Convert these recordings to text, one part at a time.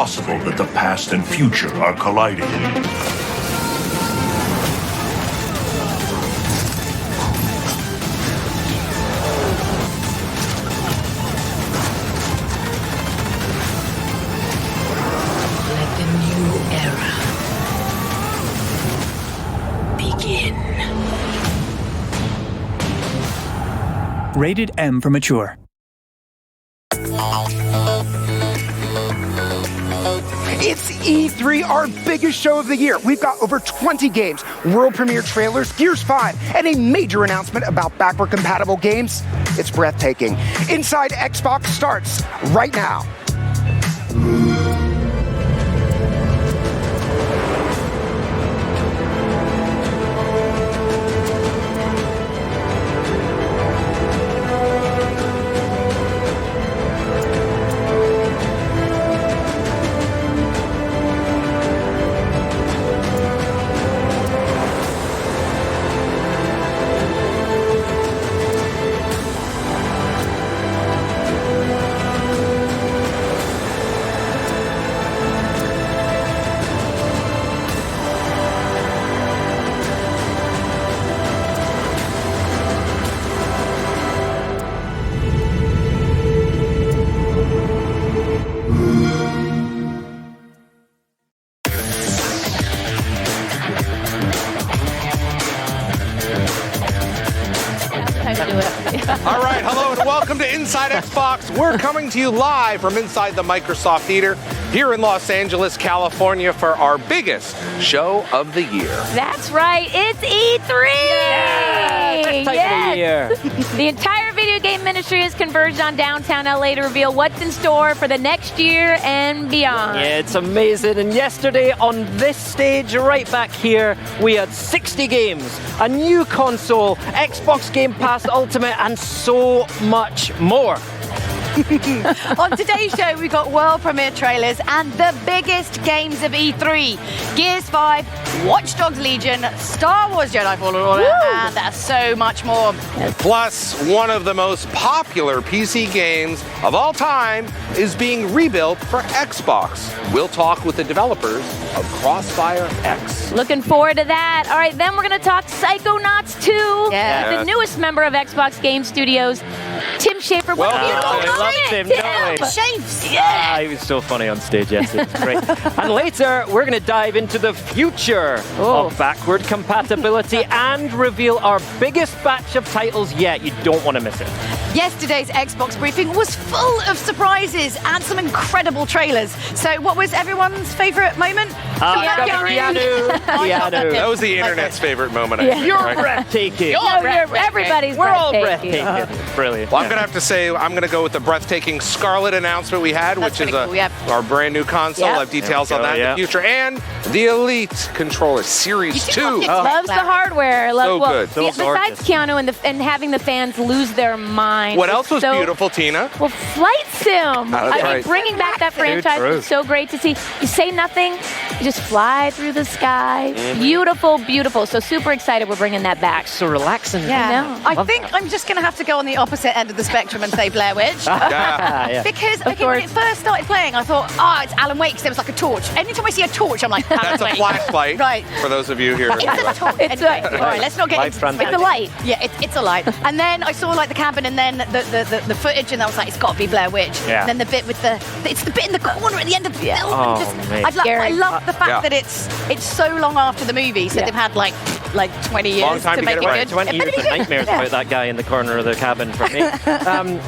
possible that the past and future are colliding? Let the new era begin. Rated M for mature. It's E3, our biggest show of the year. We've got over 20 games, world premiere trailers, Gears 5, and a major announcement about backward-compatible games. It's breathtaking. Inside Xbox starts right now. All right, hello and welcome to Inside Xbox. We're coming to you live from inside the Microsoft Theater here in Los Angeles, California for our biggest show of the year. That's right, it's E3! Yes. The entire video game industry has converged on downtown LA to reveal what's in store for the next year and beyond. Yeah, it's amazing. And yesterday on this stage, right back here, we had 60 games, a new console, Xbox Game Pass Ultimate, and so much more. On today's show, we've got world premiere trailers and the biggest games of E3. Gears 5, Watch Dogs Legion, Star Wars Jedi Fallen Order, and there's so much more. Plus, one of the most popular PC games of all time is being rebuilt for Xbox. We'll talk with the developers of Crossfire X. Looking forward to that. All right, then we're going to talk Psychonauts 2 with the newest member of Xbox Game Studios, Tim Schafer. Well, I loved him, don't we? Shapes. He was so funny on stage, yes, it was great. And later, we're going to dive into the future of backward compatibility and reveal our biggest batch of titles yet. You don't want to miss it. Yesterday's Xbox briefing was full of surprises and some incredible trailers. So what was everyone's favourite moment? Keanu. That was the internet's favorite moment. I think, You're right? breathtaking. Everybody's We're all breathtaking. breathtaking. Brilliant. Well, I'm going to have to say, I'm going to go with the breathtaking Scarlet announcement we had, That's which is pretty cool, our brand new console. I'll have details on that in the future. And the Elite controller, Series 2. Loves the hardware. So good. Besides Keanu and having the fans lose their mind. What else was beautiful, Tina? Well, Flight Sim. That's right. Bringing back that franchise was so great to see. You say nothing, you just fly through the sky. Beautiful, beautiful. So super excited we're bringing that back. So relaxing. Yeah. I think I'm just going to have to go on the opposite end of the spectrum and say Blair Witch. Because when it first started playing, I thought, it's Alan Wake, 'cause there was like a torch. Anytime I see a torch, I'm like, That's a flashlight. Right. For those of you here. It's a torch. Anyway, all right, let's not get into It's a light. Yeah, it's a light. And then I saw like the cabin and then the footage, and I was like, it's got to be Blair Witch. Yeah. And then the bit with it's the bit in the corner at the end of the film. Oh, mate. I love the fact that it's so long after the movie, so they've had like 20 years Long time to to make get it it right. good. 20 years of nightmares about that guy in the corner of the cabin for me.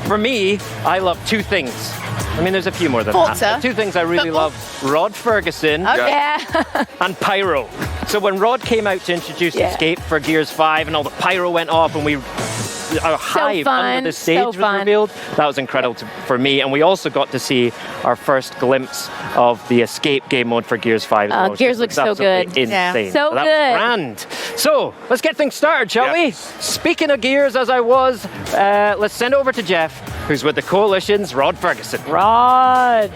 For me, I love two things. I mean, there's a few more than Forza. that. The two things I really love, Rod Ferguson and Pyro. So when Rod came out to introduce Escape for Gears 5 and all the pyro went off and our hive under the stage was revealed, that was incredible for me. And we also got to see our first glimpse of the Escape game mode for Gears 5. Gears looks so good. Insane. Yeah. So that good. Was grand. So let's get things started, shall we? Speaking of Gears, as I was, let's send over to Jeff, who's with the Coalition's Rod Ferguson. Rod.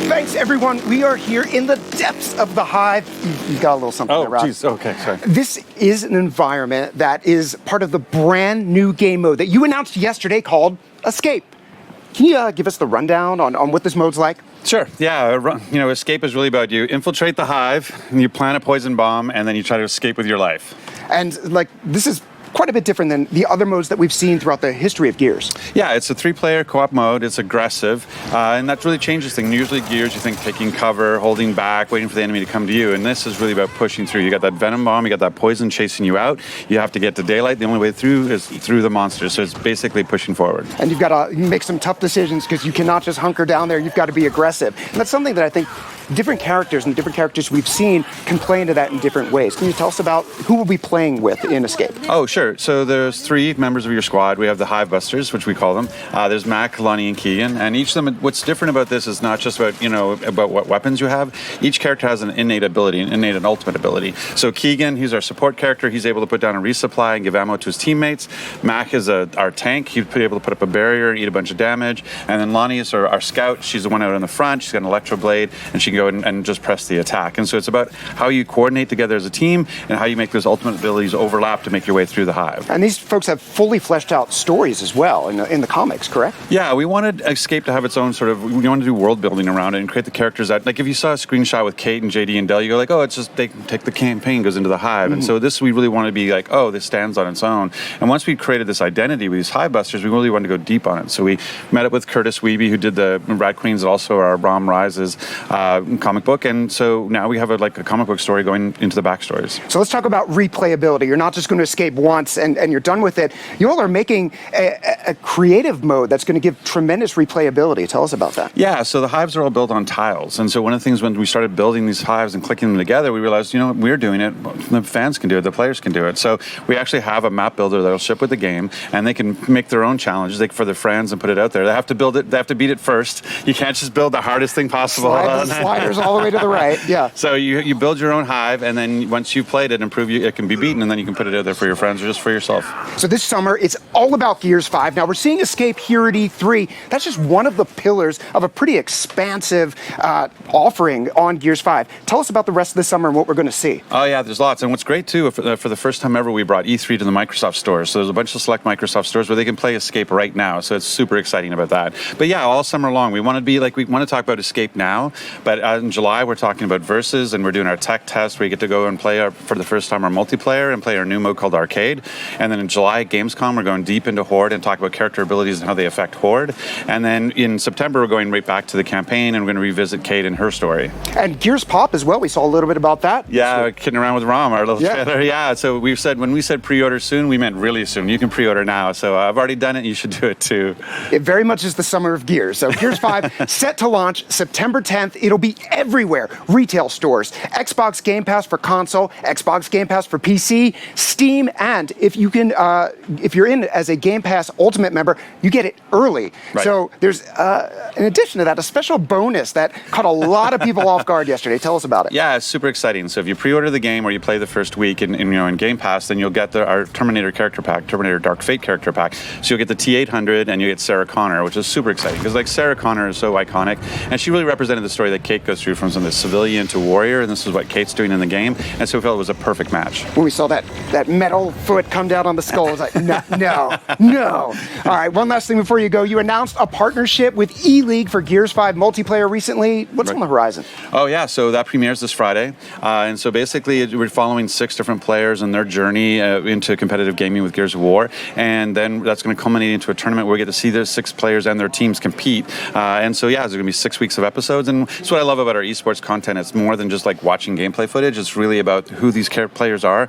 Thanks, everyone. We are here in the depths of the Hive. You got a little something there, Rob. Oh, geez. Okay, sorry. This is an environment that is part of the brand new game mode that you announced yesterday called Escape. Can you give us the rundown on what this mode's like? Sure. Yeah. Escape is really about you infiltrate the hive, and you plant a poison bomb, and then you try to escape with your life. And this is quite a bit different than the other modes that we've seen throughout the history of Gears. Yeah, it's a 3-player co-op mode. It's aggressive, and that really changes things. Usually Gears, you think taking cover, holding back, waiting for the enemy to come to you, and this is really about pushing through. You got that venom bomb, you got that poison chasing you out. You have to get to daylight. The only way through is through the monsters, so it's basically pushing forward. And you've got to make some tough decisions because you cannot just hunker down there. You've got to be aggressive. And that's something that I think different characters and different characters we've seen can play into that in different ways. Can you tell us about who we'll be playing with in Escape? Oh, sure. So there's 3 members of your squad. We have the Hive Busters, which we call them. There's Mac, Lonnie, and Keegan. And each of them, what's different about this is not just about what weapons you have. Each character has an innate ability, an innate and ultimate ability. So Keegan, he's our support character. He's able to put down a resupply and give ammo to his teammates. Mac is our tank. He's able to put up a barrier and eat a bunch of damage. And then Lonnie is our scout. She's the one out in the front. She's got an electro blade, and she can go and just press the attack. And so it's about how you coordinate together as a team and how you make those ultimate abilities overlap to make your way through the hive. And these folks have fully fleshed out stories as well in the comics, correct? Yeah, we wanted Escape to have its own we wanted to do world building around it and create the characters that, like if you saw a screenshot with Kate and JD and Dell, you go like, oh, it's just they take the campaign, goes into the hive. And so this we really want to be like, oh, this stands on its own. And once we created this identity with these Hive Busters, we really wanted to go deep on it. So we met up with Curtis Wiebe, who did the Rat Queens, also our Brahm Rises comic book. And so now we have a comic book story going into the backstories. So let's talk about replayability. You're not just going to escape once and you're done with it. You all are making a creative mode that's going to give tremendous replayability. Tell us about that. Yeah, so the hives are all built on tiles. And so one of the things when we started building these hives and clicking them together, we realized, we're doing it. The fans can do it. The players can do it. So we actually have a map builder that'll ship with the game, and they can make their own challenges for their friends and put it out there. They have to build it. They have to beat it first. You can't just build the hardest thing possible. Slide the sliders all the way to the right. Yeah. So you build your own hive, and then once you've played it and prove it can be beaten, and then you can put it out there for your friends or just for yourself. So this summer, it's all about Gears 5. Now, we're seeing Escape here at E3. That's just one of the pillars of a pretty expansive offering on Gears 5. Tell us about the rest of the summer and what we're going to see. Oh, yeah, there's lots. And what's great, too, for the first time ever, we brought E3 to the Microsoft stores. So there's a bunch of select Microsoft stores where they can play Escape right now. So it's super exciting about that. But yeah, all summer long, we want to talk about Escape now. But in July, we're talking about Versus, and we're doing our tech test where you get to go and play for the first time our multiplayer and play our new mode called Arcade. And then in July at Gamescom, we're going deep into Horde and talk about character abilities and how they affect Horde. And then in September, we're going right back to the campaign, and we're going to revisit Kate and her story. And Gears Pop as well. We saw a little bit about that. Yeah, kidding around with Rom, our little trailer. Yeah, so when we said pre-order soon, we meant really soon. You can pre-order now. So I've already done it. You should do it too. It very much is the summer of Gears. So Gears 5 set to launch September 10th. It'll be everywhere. Retail stores, Xbox Game Pass for console, Xbox Game Pass for PC, Steam, and if you're in as a Game Pass Ultimate member, you get it early. Right. So there's, in addition to that, a special bonus that caught a lot of people off guard yesterday. Tell us about it. Yeah, it's super exciting. So if you pre-order the game or you play the first week in Game Pass, then you'll get our Terminator character pack, Terminator Dark Fate character pack. So you'll get the T-800 and you get Sarah Connor, which is super exciting because Sarah Connor is so iconic, and she really represented the story that Kate goes through from the civilian to warrior, and this is what Kate's doing in the game. And so we felt it was a perfect match. When we saw that metal foot come down on the skull, I was like, no. All right, one last thing before you go. You announced a partnership with E-League for Gears 5 multiplayer recently. What's on the horizon? Oh, yeah, so that premieres this Friday. And so basically, we're following 6 different players and their journey into competitive gaming with Gears of War. And then that's going to culminate into a tournament where we get to see those 6 players and their teams compete. And so, yeah, there's going to be 6 weeks of episodes. And that's what I love about our esports content. It's more than just watching gameplay footage. It's really about who these players are,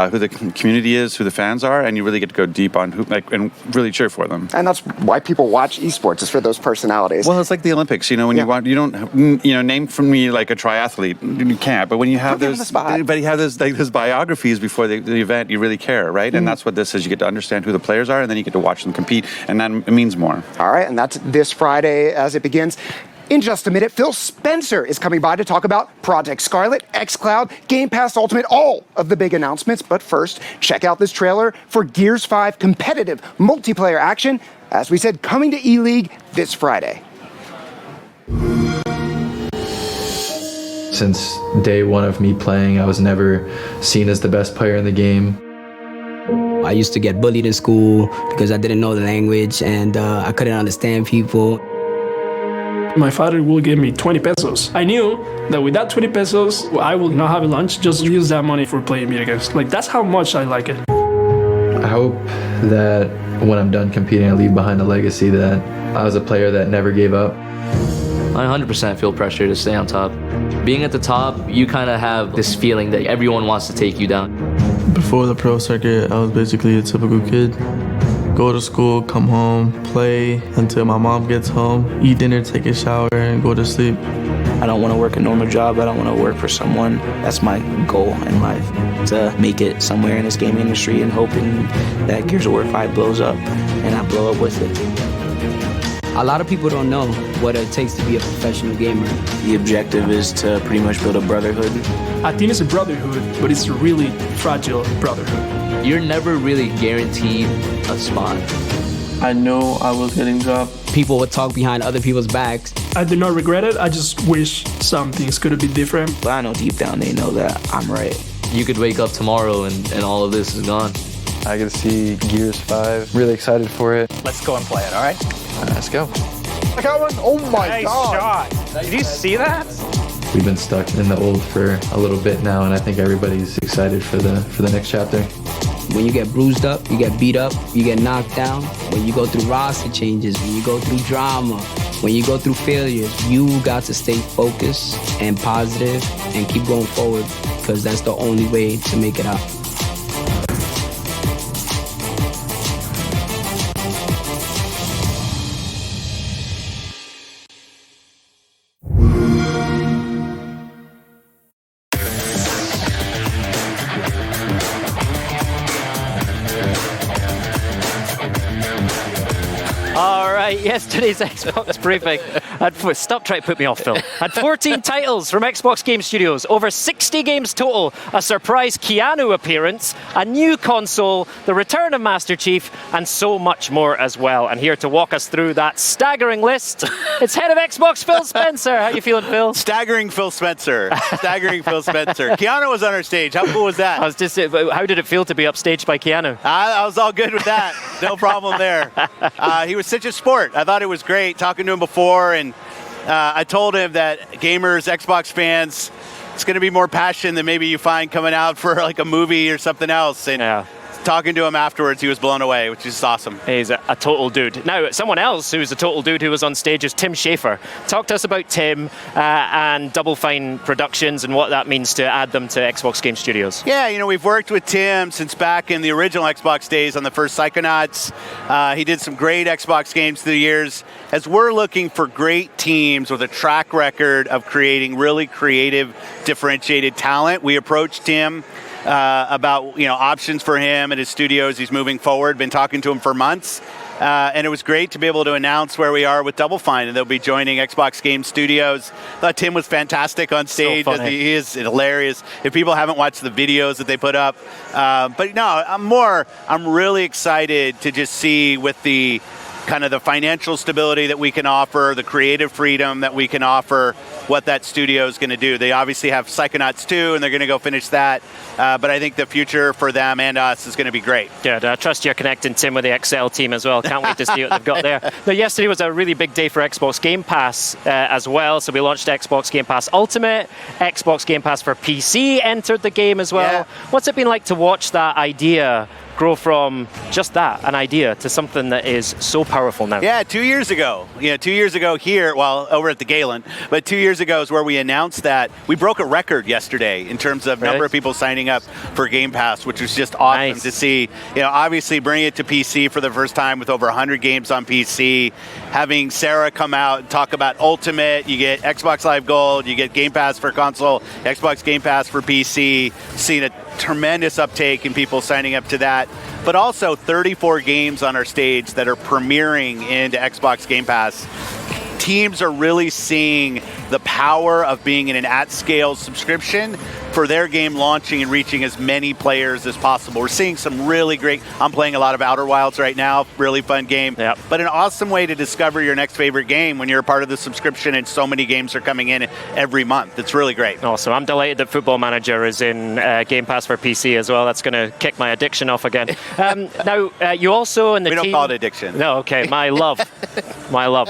who the community is, who the fans are, and you really get to go deep on who, and really cheer for them. And that's why people watch esports, is for those personalities. Well, it's like the Olympics. When you don't, name for me like a triathlete, you can't. But when you have those biographies before the event, you really care, right? And that's what this is. You get to understand who the players are, and then you get to watch them compete, and that it means more. All right, and that's this Friday as it begins. In just a minute, Phil Spencer is coming by to talk about Project Scarlet, xCloud, Game Pass Ultimate, all of the big announcements. But first, check out this trailer for Gears 5 competitive multiplayer action. As we said, coming to E-League this Friday. Since day one of me playing, I was never seen as the best player in the game. I used to get bullied in school because I didn't know the language and I couldn't understand people. My father will give me 20 pesos. I knew that with that 20 pesos, I will not have a lunch, just use that money for playing video games. Like, that's how much I like it. I hope that when I'm done competing, I leave behind a legacy that I was a player that never gave up. I 100% feel pressure to stay on top. Being at the top, you kind of have this feeling that everyone wants to take you down. Before the pro circuit, I was basically a typical kid. Go to school, come home, play until my mom gets home, eat dinner, take a shower, and go to sleep. I don't want to work a normal job. I don't want to work for someone. That's my goal in life, to make it somewhere in this gaming industry and hoping that Gears of War 5 blows up and I blow up with it. A lot of people don't know what it takes to be a professional gamer. The objective is to pretty much build a brotherhood. I think it's a brotherhood, but it's a really fragile brotherhood. You're never really guaranteed a spot. I know I was getting dropped. People would talk behind other people's backs. I do not regret it. I just wish some things could have been different. But I know deep down they know that I'm right. You could wake up tomorrow and all of this is gone. I get to see Gears 5. Really excited for it. Let's go and play it, all right? Let's go. I got one. Oh my God. Shot. Did you see that? We've been stuck in the old for a little bit now, and I think everybody's excited for the next chapter. When you get bruised up, you get beat up, you get knocked down. When you go through roster changes, when you go through drama, when you go through failures, you got to stay focused and positive and keep going forward, because that's the only way to make it out. Yesterday's Xbox briefing. Stop trying to put me off, Phil. Had 14 titles from Xbox Game Studios, over 60 games total, a surprise Keanu appearance, a new console, the return of Master Chief, and so much more as well. And here to walk us through that staggering list, it's head of Xbox, Phil Spencer. How you feeling, Phil? Staggering Phil Spencer. Staggering Phil Spencer. Keanu was on our stage. How cool was that? I was just, how did it feel to be upstaged by Keanu? I was all good with that. No problem there. He was such a sport. I thought it was great talking to him before, and I told him that gamers, Xbox fans, it's going to be more passion than maybe you find coming out for like a movie or something else. And talking to him afterwards, he was blown away, which is awesome. He's a total dude. Now, someone else who's a total dude who was on stage is Tim Schafer. Talk to us about Tim and Double Fine Productions and what that means to add them to Xbox Game Studios. Yeah, you know, we've worked with Tim since back in the original Xbox days on the first Psychonauts. He did some great Xbox games through the years. As we're looking for great teams with a track record of creating really creative, differentiated talent, we approached Tim about options for him and his studios. He's moving forward. Been talking to him for months, and it was great to be able to announce where we are with Double Fine, and they'll be joining Xbox Game Studios. Thought Tim was fantastic on stage. So funny. He is hilarious. If people haven't watched the videos that they put up, but no, I'm really excited to just see with the kind of the financial stability that we can offer, the creative freedom that we can offer, what that studio is going to do. They obviously have Psychonauts 2, and they're going to go finish that. But I think the future for them and us is going to be great. Good. I trust you're connecting Tim with the Excel team as well. Can't wait to see what they've got there. But yesterday was a really big day for Xbox Game Pass as well. So we launched Xbox Game Pass Ultimate. Xbox Game Pass for PC entered the game as well. Yeah. What's it been like to watch that idea grow from just that, an idea, to something that is so powerful now? Yeah, 2 years ago. 2 years ago here, well, over at the Galen, but 2 years ago is where we announced that. We broke a record yesterday in terms of number of people signing up for Game Pass, which was just awesome to see. Obviously bringing it to PC for the first time with over 100 games on PC, having Sarah come out and talk about Ultimate, you get Xbox Live Gold, you get Game Pass for console, Xbox Game Pass for PC, seeing a tremendous uptake in people signing up to that, but also 34 games on our stage that are premiering into Xbox Game Pass. teams are really seeing the power of being in an at-scale subscription for their game launching and reaching as many players as possible. We're seeing some really great, I'm playing a lot of Outer Wilds right now, really fun game, but an awesome way to discover your next favorite game when you're a part of the subscription and so many games are coming in every month. It's really great. Awesome. I'm delighted that Football Manager is in Game Pass for PC as well. That's going to kick my addiction off again. Now, you also and the team... We don't call it addiction. No, okay. My love. My love.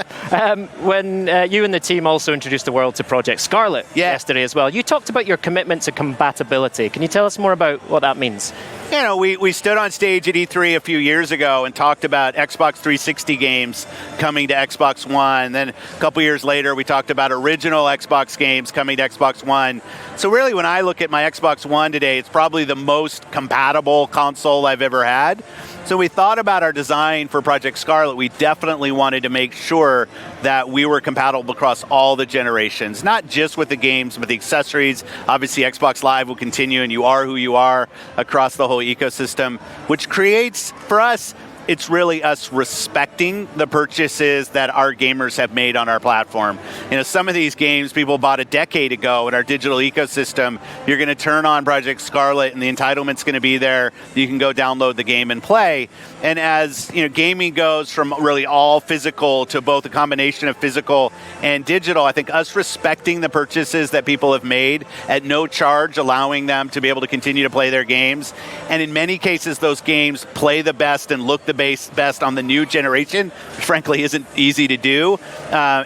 When you and the team also introduced the world to Project Scarlet yesterday as well, you talked about your commitment to compatibility. Can you tell us more about what that means? You know, we stood on stage at E3 a few years ago and talked about Xbox 360 games coming to Xbox One. Then a couple years later, we talked about original Xbox games coming to Xbox One. So really, when I look at my Xbox One today, it's probably the most compatible console I've ever had. So we thought about our design for Project Scarlet. We definitely wanted to make sure that we were compatible across all the generations, not just with the games, but the accessories. Obviously, Xbox Live will continue, and you are who you are across the whole ecosystem, which creates, for us, it's really us respecting the purchases that our gamers have made on our platform. You know, some of these games people bought a decade ago in our digital ecosystem. You're going to turn on Project Scarlet and the entitlement's going to be there. You can go download the game and play. And as you know, gaming goes from really all physical to both a combination of physical and digital, I think us respecting the purchases that people have made at no charge, allowing them to be able to continue to play their games. And in many cases, those games play the best and look the best on the new generation, which frankly isn't easy to do,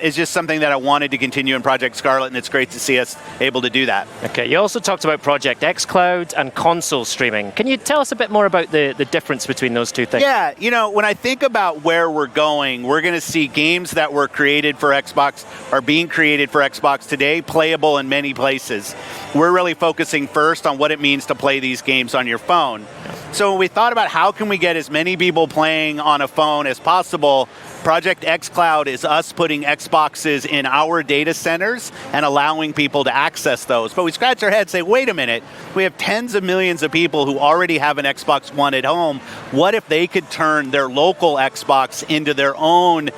is just something that I wanted to continue in Project Scarlet, and it's great to see us able to do that. Okay, you also talked about Project xCloud and console streaming. Can you tell us a bit more about the difference between those two things? Yeah, you know, when I think about where we're going, we're going to see games that were created for Xbox are being created for Xbox today, playable in many places. We're really focusing first on what it means to play these games on your phone. So when we thought about how can we get as many people playing on a phone as possible, Project xCloud is us putting Xboxes in our data centers and allowing people to access those. But we scratch our head and say, wait a minute, we have tens of millions of people who already have an Xbox One at home. What if they could turn their local Xbox into their own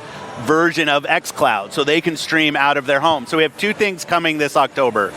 version of xCloud so they can stream out of their home? So we have two things coming this October.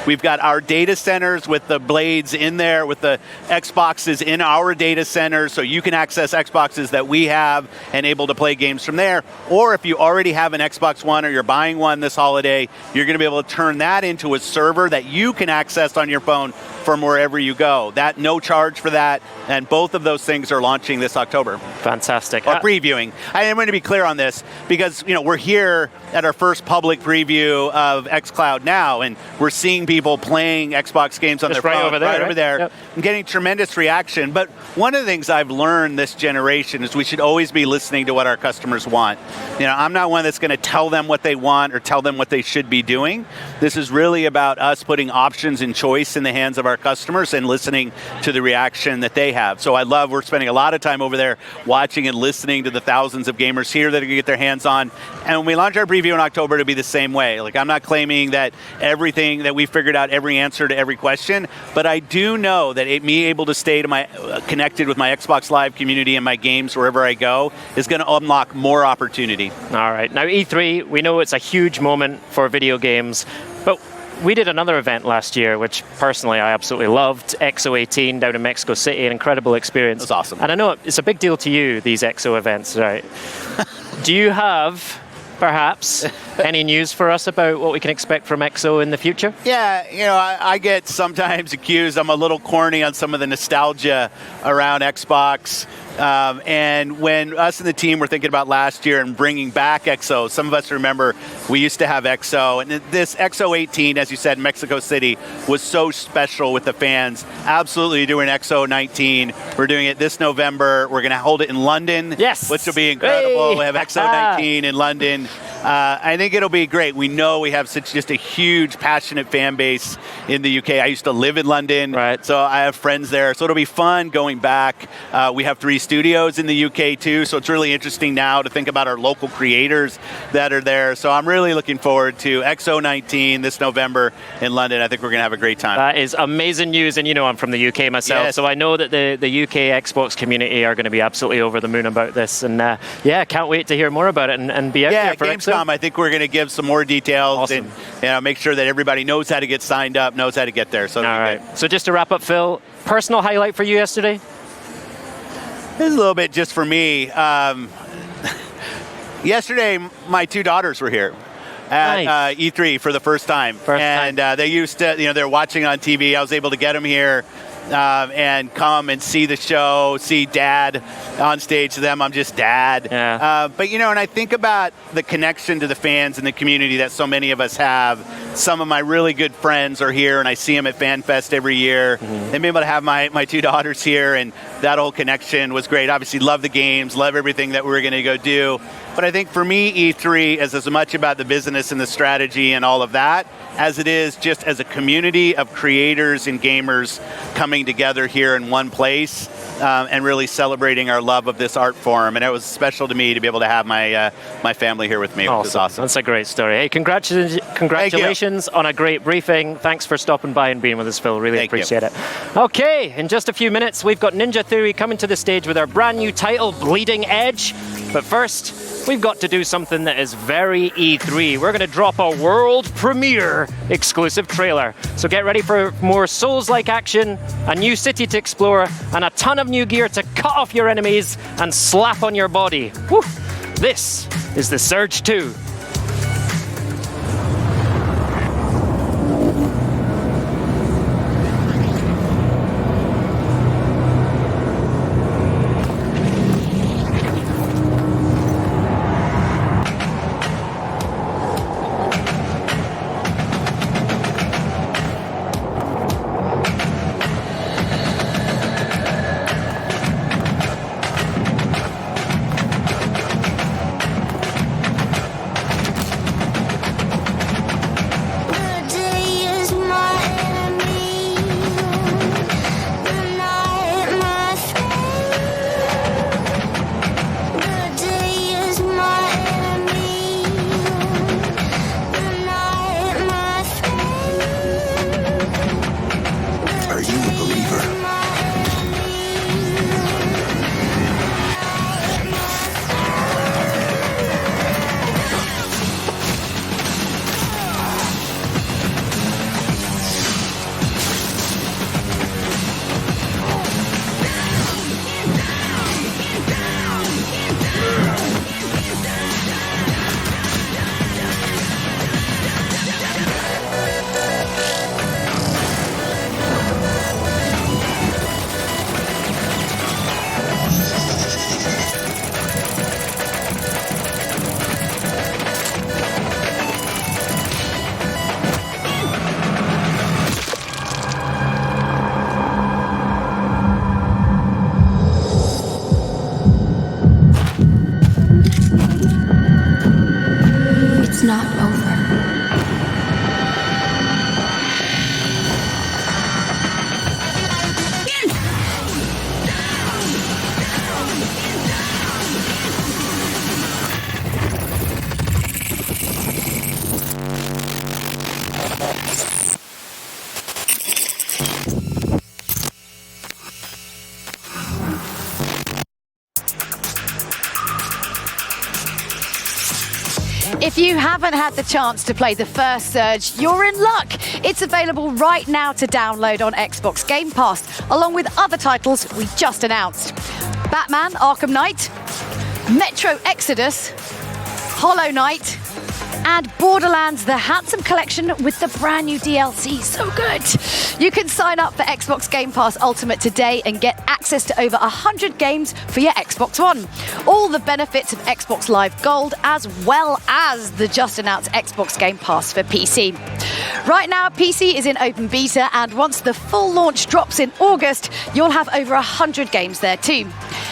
We've got our data centers with the blades in there, with the Xboxes in our data centers, so you can access Xboxes that we have and able to play games from there. Or if you already have an Xbox One or you're buying one this holiday, you're going to be able to turn that into a server that you can access on your phone from wherever you go. That no charge for that, and both of those things are launching this October. Fantastic. Or previewing. I am going to be clear on this because we're here at our first public preview of xCloud now, and we're seeing people playing Xbox games on Just their right phone, over there, right over there, Yep. and getting tremendous reaction. But one of the things I've learned this generation is we should always be listening to what our customers want. I'm not one that's going to tell them what they want or tell them what they should be doing. This is really about us putting options and choice in the hands of our customers and listening to the reaction that they have. So we're spending a lot of time over there watching and listening to the thousands of gamers here that are going to get their hands on. And when we launch our preview in October, it'll be the same way. Like, I'm not claiming that everything that we figured out every answer to every question, but I do know that me able to stay to my connected with my Xbox Live community and my games wherever I go is going to unlock more opportunity. All right. Now, E3, we know it's a huge moment for video games, but we did another event last year, which personally I absolutely loved, XO 18 down in Mexico City, an incredible experience. That's awesome. And I know it's a big deal to you, these XO events, right? Do you have, perhaps, any news for us about what we can expect from XO in the future? Yeah, I get sometimes accused I'm a little corny on some of the nostalgia around Xbox. And when us and the team were thinking about last year and bringing back XO, some of us remember we used to have XO. And this XO 18, as you said, in Mexico City, was so special with the fans. Absolutely doing XO 19. We're doing it this November. We're going to hold it in London, which will be incredible. Hey! We have XO 19 in London. I think it'll be great. We know we have such just a huge, passionate fan base in the UK. I used to live in London, so I have friends there. So it'll be fun going back. We have 3 studios in the UK too, so it's really interesting now to think about our local creators that are there. So I'm really looking forward to XO 19 this November in London. I think we're going to have a great time. That is amazing news, and I'm from the UK myself, so I know that the UK Xbox community are going to be absolutely over the moon about this, and can't wait to hear more about it and be out there for XO. to come. I think we're going to give some more details and make sure that everybody knows how to get signed up, knows how to get there. So, all right. So just to wrap up, Phil, personal highlight for you yesterday? This is a little bit just for me. Yesterday, my 2 daughters were here at E3 for the first time. They used to, they're watching on TV. I was able to get them here and come and see the show, see Dad on stage. To them, I'm just Dad. Yeah. But, and I think about the connection to the fans and the community that so many of us have. Some of my really good friends are here, and I see them at FanFest every year. And being able to have my 2 daughters here, and that whole connection was great. Obviously, love the games, love everything that we're going to go do. But I think for me, E3 is as much about the business and the strategy and all of that as it is just as a community of creators and gamers coming together here in one place and really celebrating our love of this art form. And it was special to me to be able to have my my family here with me, which was awesome. That's a great story. Hey, congratulations on a great briefing. Thanks for stopping by and being with us, Phil. Really appreciate it. Okay, in just a few minutes, we've got Ninja Theory coming to the stage with our brand new title, Bleeding Edge. But first, we've got to do something that is very E3. We're going to drop a world premiere exclusive trailer. So get ready for more Souls-like action, a new city to explore, and a ton of new gear to cut off your enemies and slap on your body. Woo. This is The Surge 2. It's not over. If you haven't had the chance to play the first Surge, you're in luck. It's available right now to download on Xbox Game Pass, along with other titles we just announced. Batman Arkham Knight, Metro Exodus, Hollow Knight, and Borderlands The Handsome Collection with the brand new DLC. So good. You can sign up for Xbox Game Pass Ultimate today and get access to over 100 games for your Xbox One. All the benefits of Xbox Live Gold, as well as the just announced Xbox Game Pass for PC. Right now, PC is in open beta, and once the full launch drops in August, you'll have over 100 games there too.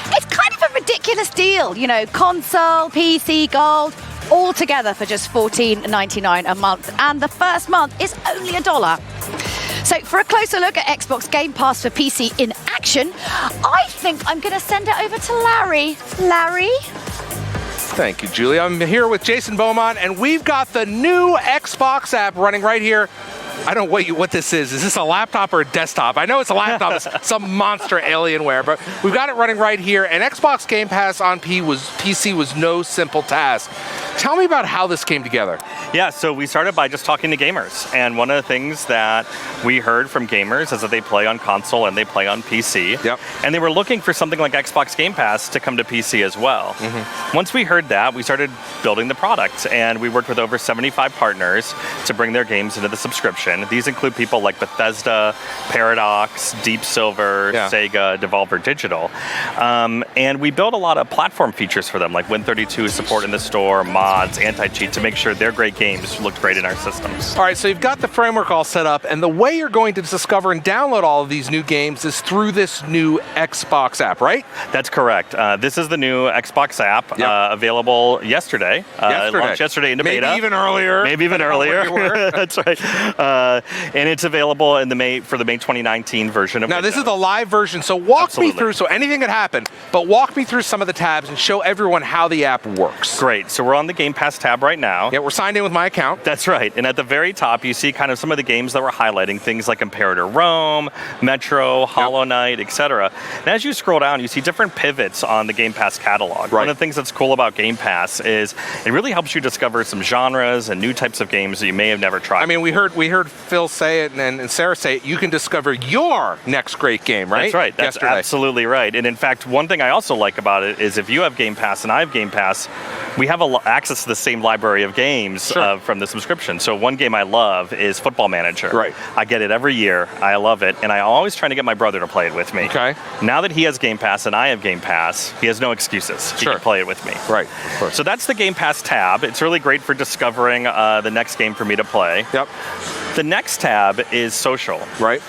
It's kind of a ridiculous deal, you know, console, PC, Gold, all together for just $14.99 a month, and the first month is only $1. So for a closer look at Xbox Game Pass for PC in action, I think I'm going to send it over to Larry. Larry? Thank you, Julie. I'm here with Jason Beaumont, and we've got the new Xbox app running right here. I don't know what this is. Is this a laptop or a desktop? I know it's a laptop. It's some monster Alienware, but we've got it running right here. And Xbox Game Pass on PC was no simple task. Tell me about how this came together. Yeah, so we started by just talking to gamers. And one of the things that we heard from gamers is that they play on console and they play on PC. Yep. And they were looking for something like Xbox Game Pass to come to PC as well. Once we heard that, we started building the product. And we worked with over 75 partners to bring their games into the subscription. These include people like Bethesda, Paradox, Deep Silver, Sega, Devolver Digital. And we built a lot of platform features for them, like Win32 support in the store, mods, anti-cheat, to make sure their great games looked great in our systems. All right, so you've got the framework all set up, and the way you're going to discover and download all of these new games is through this new Xbox app, right? That's correct. This is the new Xbox app, available yesterday. It launched yesterday into beta. Maybe even earlier. Maybe even earlier. That's right. And it's available in for the May 2019 version of Now, Windows. this is the live version, so walk me through, so anything could happen, but walk me through some of the tabs and show everyone how the app works. Great. So we're on the Game Pass tab right now. Yeah, we're signed in with my account. That's right. And at the very top, you see kind of some of the games that we're highlighting, things like Imperator Rome, Metro, Hollow Knight, etc. And as you scroll down, you see different pivots on the Game Pass catalog. One of the things that's cool about Game Pass is it really helps you discover some genres and new types of games that you may have never tried. I mean, we heard Phil say it and Sarah say it. You can discover your next great game, right? That's right. That's Yesterday. absolutely right. And in fact, one thing I also like about it is if you have Game Pass and I have Game Pass, we have access to the same library of games from the subscription. So one game I love is Football Manager. Right. I get it every year. I love it. And I'm always trying to get my brother to play it with me. Okay. Now that he has Game Pass and I have Game Pass, he has no excuses. He can play it with me. Right. Of course. So that's the Game Pass tab. It's really great for discovering the next game for me to play. Yep. The next tab is social. Right.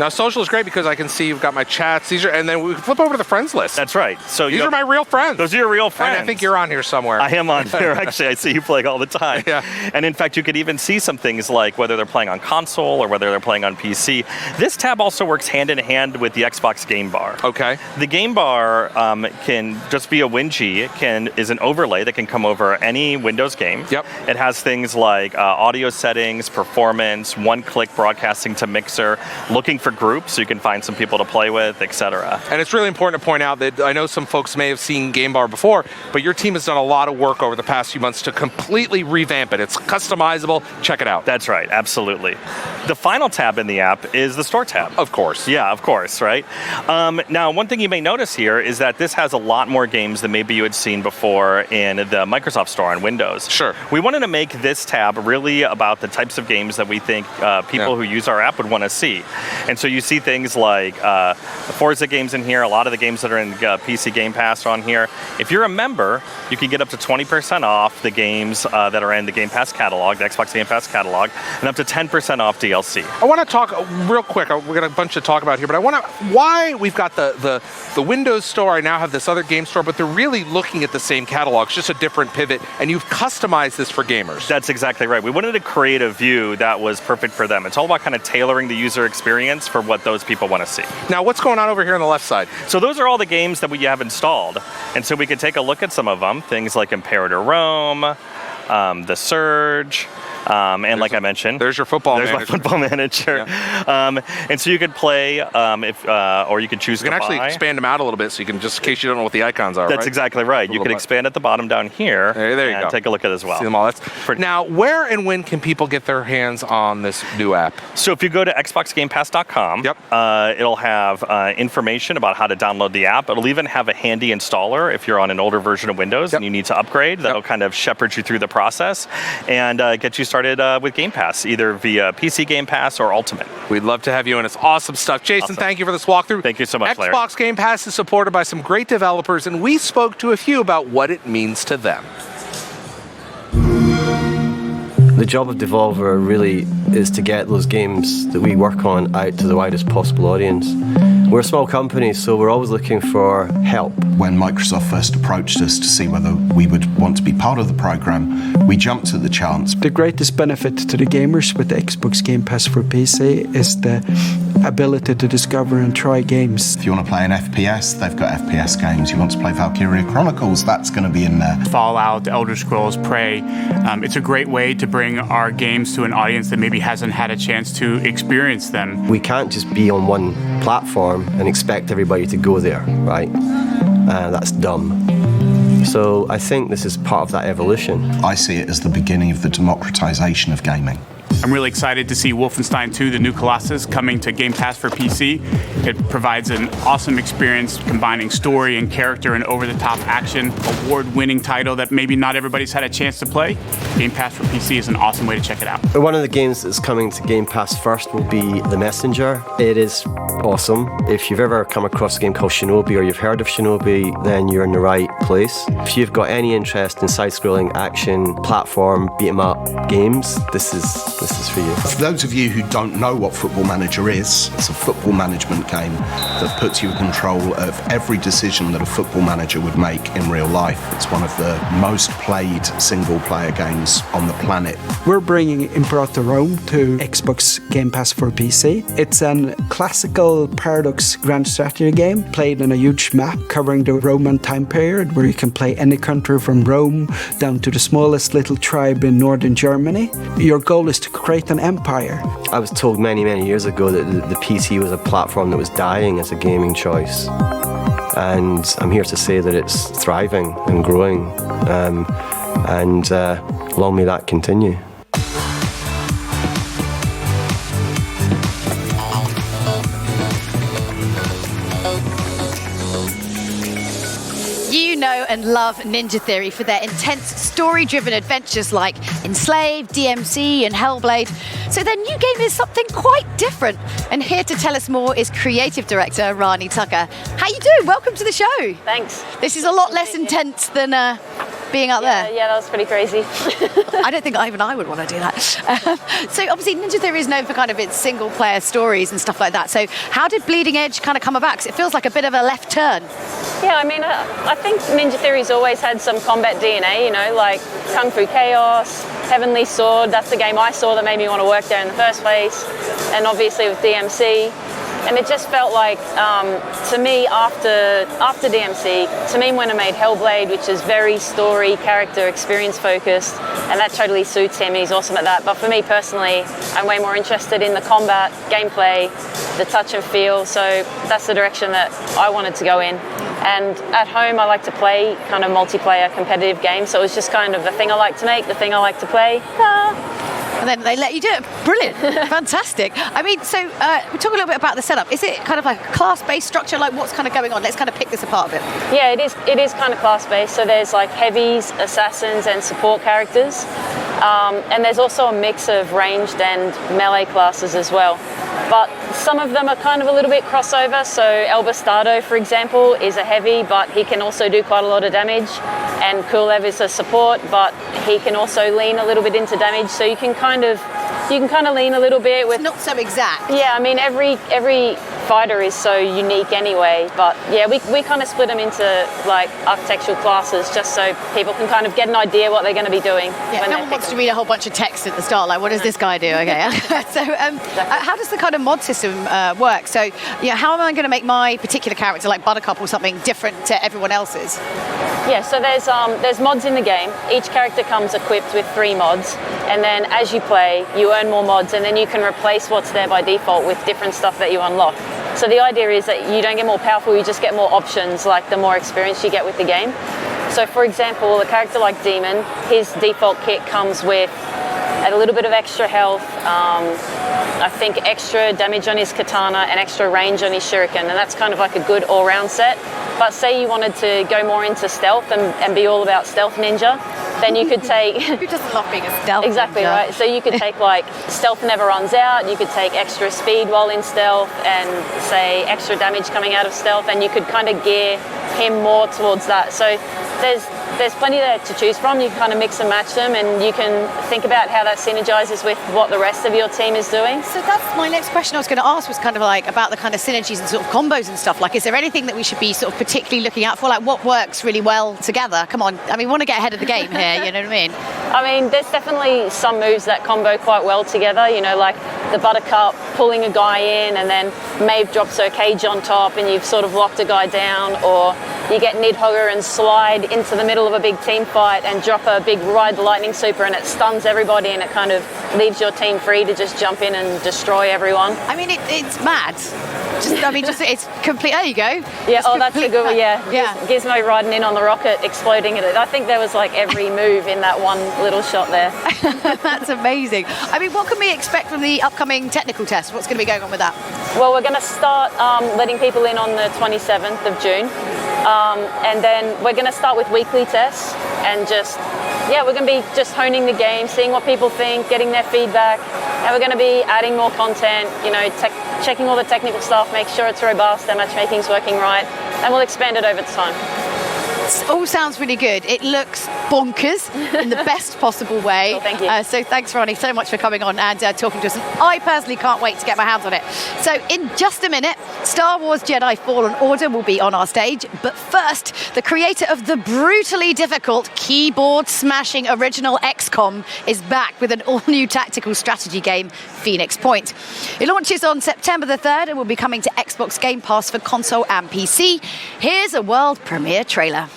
Now, social is great because I can see you've got my chats. These are, and then we flip over to the friends list. That's right. So these are my real friends. Those are your real friends. And I think you're on here somewhere. I am on here. Actually, I see you playing all the time. Yeah. And in fact, you could even see some things like whether they're playing on console or whether they're playing on PC. This tab also works hand in hand with the Xbox Game Bar. Okay. The Game Bar can just be a WinG. It is an overlay that can come over any Windows game. Yep. It has things like audio settings, performance, one-click broadcasting to Mixer, looking for groups so you can find some people to play with, etc. And it's really important to point out that I know some folks may have seen Game Bar before, but your team has done a lot of work over the past few months to completely revamp it. It's customizable. Check it out. That's right. Absolutely. The final tab in the app is the Store tab. Of course. Yeah, of course, right? Now, one thing you may notice here is that this has a lot more games than maybe you had seen before in the Microsoft Store on Windows. Sure. We wanted to make this tab really about the types of games that we think people who use our app would want to see. And so you see things like Forza games in here, a lot of the games that are in PC Game Pass are on here. If you're a member, you can get up to 20% off the games that are in the Game Pass catalog, the Xbox Game Pass catalog, and up to 10% off DLC. I want to talk real quick. We got a bunch to talk about here, but I want to why we've got the Windows Store. I now have this other game store, but they're really looking at the same catalog, it's just a different pivot, and you've customized this for gamers. That's exactly right. We wanted to create a view that was perfect for them. It's all about kind of tailoring the user experience for what those people want to see. Now, what's going on over here on the left side? So those are all the games that we have installed, and so we could take a look at some of them. Things like Imperator Rome, The Surge. And like I mentioned, there's your football manager. There's my football manager. Yeah. And so you could play, or you could choose to buy. You can actually expand them out a little bit, so you can, just in case you don't know what the icons are. That's exactly right. You can expand at the bottom down here. There you go. Take a look at it as well. See them all. Now, where and when can people get their hands on this new app? So if you go to XboxGamePass.com, it'll have information about how to download the app. It'll even have a handy installer if you're on an older version of Windows and you need to upgrade. That'll kind of shepherd you through the process and get you started with Game Pass, either via PC Game Pass or Ultimate. We'd love to have you, and it's awesome stuff. Jason, thank you for this walkthrough. Thank you so much, Larry. Xbox Game Pass is supported by some great developers, and we spoke to a few about what it means to them. The job of Devolver really is to get those games that we work on out to the widest possible audience. We're a small company, so we're always looking for help. When Microsoft first approached us to see whether we would want to be part of the program, we jumped at the chance. The greatest benefit to the gamers with the Xbox Game Pass for PC is the ability to discover and try games. If you want to play an FPS, they've got FPS games. You want to play Valkyria Chronicles, that's going to be in there. Fallout, Elder Scrolls, Prey. It's a great way to bring our games to an audience that maybe hasn't had a chance to experience them. We can't just be on one platform and expect everybody to go there, right? That's dumb. So I think this is part of that evolution. I see it as the beginning of the democratization of gaming. I'm really excited to see Wolfenstein 2: The New Colossus coming to Game Pass for PC. It provides an awesome experience combining story and character and over-the-top action, award-winning title that maybe not everybody's had a chance to play. Game Pass for PC is an awesome way to check it out. One of the games that's coming to Game Pass first will be The Messenger. It is awesome. If you've ever come across a game called Shinobi or you've heard of Shinobi, then you're in the right place. If you've got any interest in side-scrolling action, platform, beat-em-up games, this is for you. For those of you who don't know what Football Manager is, it's a football management game that puts you in control of every decision that a football manager would make in real life. It's one of the most played single-player games on the planet. We're bringing Imperator Rome to Xbox Game Pass for PC. It's a classical Paradox grand strategy game played on a huge map covering the Roman time period, where you can play any country from Rome down to the smallest little tribe in northern Germany. Your goal is to create an empire. I was told many years ago that the PC was a platform that was dying as a gaming choice. And I'm here to say that it's thriving and growing. And long may that continue. You know and love Ninja Theory for their intense story-driven adventures like Enslaved, DMC and Hellblade. So their new game is something quite different. And here to tell us more is creative director Rani Tucker. How you doing? Welcome to the show. Thanks. This is a lot less intense than being out there. Yeah, that was pretty crazy. I don't think even I would want to do that. So obviously Ninja Theory is known for kind of its single-player stories and stuff like that. So how did Bleeding Edge kind of come about? Because it feels like a bit of a left turn. Yeah, I mean, I think Ninja Theory's always had some combat DNA, you know, like Kung Fu Chaos, Heavenly Sword. That's the game I saw that made me want to work there in the first place. And obviously with DMC. And it just felt like, to me, after DMC, to me when I made Hellblade, which is very story, character, experience focused, and that totally suits him, he's awesome at that. But for me personally, I'm way more interested in the combat, gameplay, the touch and feel, so that's the direction that I wanted to go in. And at home, I like to play kind of multiplayer competitive games, so it was just kind of the thing I like to make, the thing I like to play. And then they let you do it. Brilliant. Fantastic. I mean, so we talk a little bit about the setup. Is it kind of like a class-based structure? Like what's kind of going on? Let's kind of pick this apart a bit. Yeah, it is kind of class-based. So there's like heavies, assassins, and support characters. And there's also a mix of ranged and melee classes as well. But some of them are kind of a little bit crossover. So El Bastardo, for example, is a heavy, but he can also do quite a lot of damage. And Kulev is a support, but he can also lean a little bit into damage. So you can kind of lean a little bit with. It's not so exact. Yeah, I mean every fighter is so unique anyway. But yeah, we kind of split them into like architectural classes just so people can kind of get an idea what they're going to be doing. Yeah, no one wants to read a whole bunch of text at the start. Like, what does this guy do? Okay. So how does the kind of mod system work? So how am I going to make my particular character, like Buttercup or something, different to everyone else's? Yeah, so there's mods in the game. Each character comes equipped with 3 mods, and then as you play, you earn more mods, and then you can replace what's there by default with different stuff that you unlock. So the idea is that you don't get more powerful, you just get more options, like the more experience you get with the game. So for example, a character like Demon, his default kit comes with a little bit of extra health, I think extra damage on his katana and extra range on his shuriken, and that's kind of like a good all-round set. But say you wanted to go more into stealth and be all about stealth ninja, then you could take... Who doesn't love being a stealth Exactly, ninja? right. So you could take like stealth never runs out, you could take extra speed while in stealth and say extra damage coming out of stealth, and you could kind of gear him more towards that. So there's plenty there to choose from. You can kind of mix and match them, and you can think about how that synergizes with what the rest of your team is doing. So that's my next question I was going to ask, was kind of like about the kind of synergies and sort of combos and stuff. Like, is there anything that we should be sort of particularly looking out for? Like, what works really well together? Come on, I mean, we want to get ahead of the game here, you know what I mean? I mean, there's definitely some moves that combo quite well together, you know, like the Buttercup pulling a guy in and then Maeve drops her cage on top and you've sort of locked a guy down, or you get Nidhogger and slide into the middle of a big team fight and drop a big Ride the Lightning super, and it stuns everybody and it kind of leaves your team free to just jump in and destroy everyone. I mean, it's mad just it's complete. There you go. Yeah, Just that's a complete good one. that. Yeah, Gizmo riding in on the rocket, exploding it. I think there was like every move in that one little shot there. That's amazing. I mean, what can we expect from the upcoming technical test? What's going to be going on with that? Well, we're going to start letting people in on the 27th of June. And then we're going to start with weekly tests and we're going to be just honing the game, seeing what people think, getting their feedback. And we're going to be adding more content, checking all the technical stuff, make sure it's robust, their matchmaking's working right, and we'll expand it over time. It all sounds really good. It looks bonkers in the best possible way. Well, thank you. So thanks, Ronnie, so much for coming on and talking to us. And I personally can't wait to get my hands on it. So in just a minute, Star Wars Jedi Fallen Order will be on our stage. But first, the creator of the brutally difficult keyboard-smashing original XCOM is back with an all-new tactical strategy game, Phoenix Point. It launches on September the 3rd and will be coming to Xbox Game Pass for console and PC. Here's a world premiere trailer.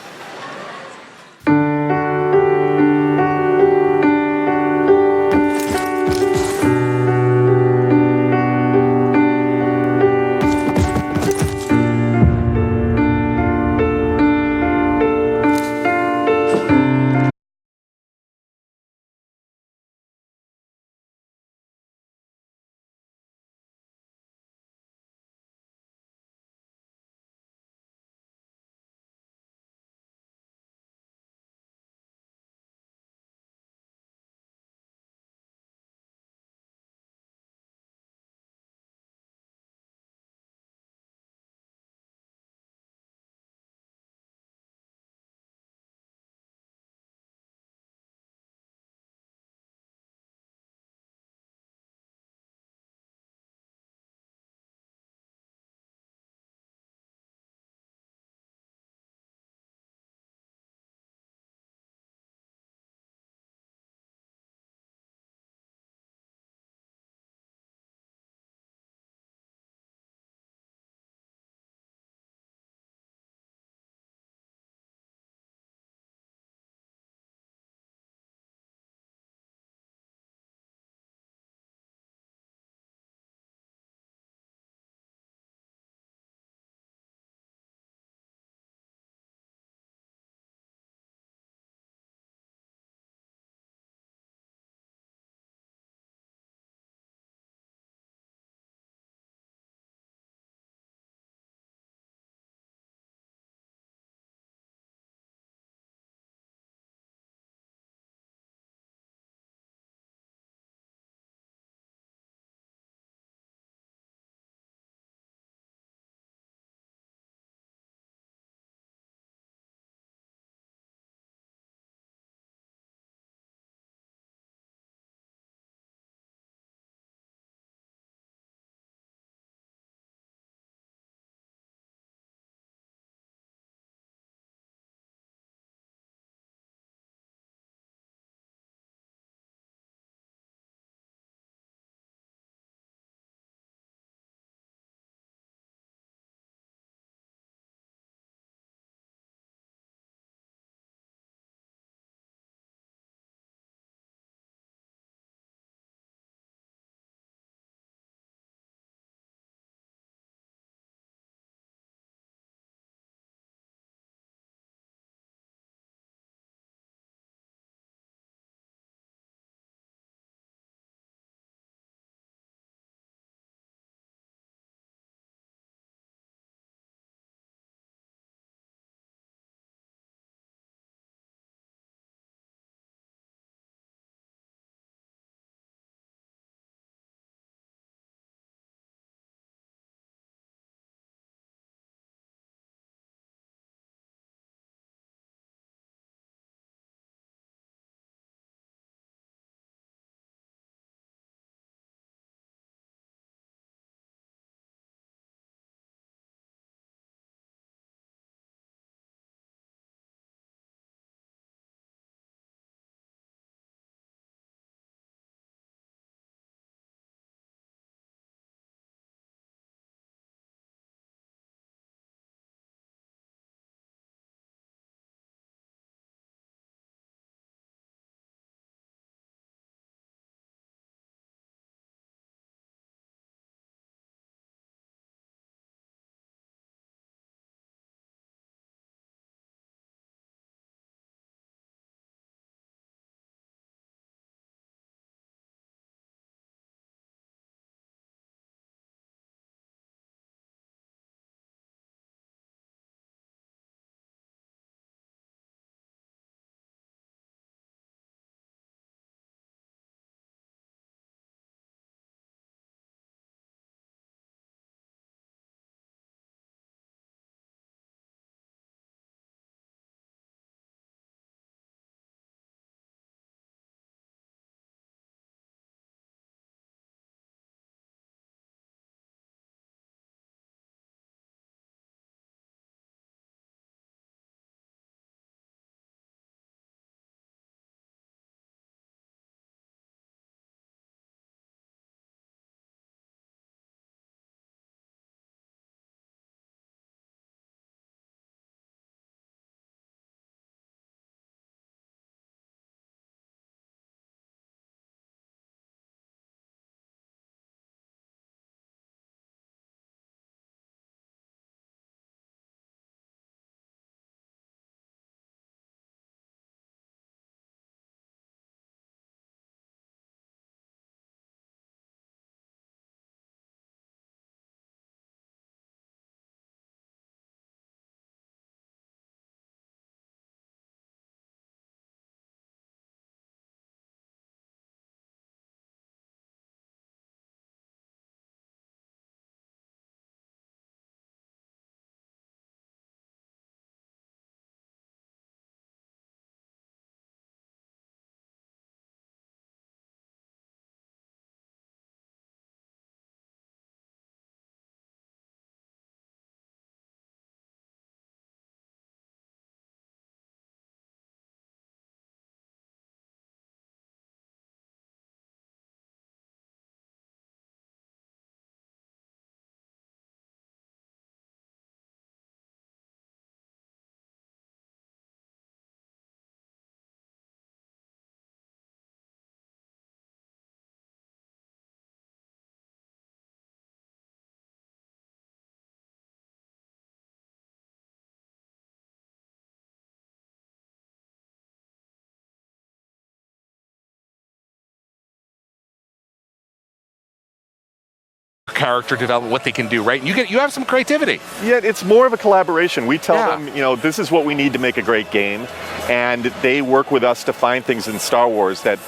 character development, what they can do, right? You have some creativity. Yeah, it's more of a collaboration. We tell them, this is what we need to make a great game, and they work with us to find things in Star Wars that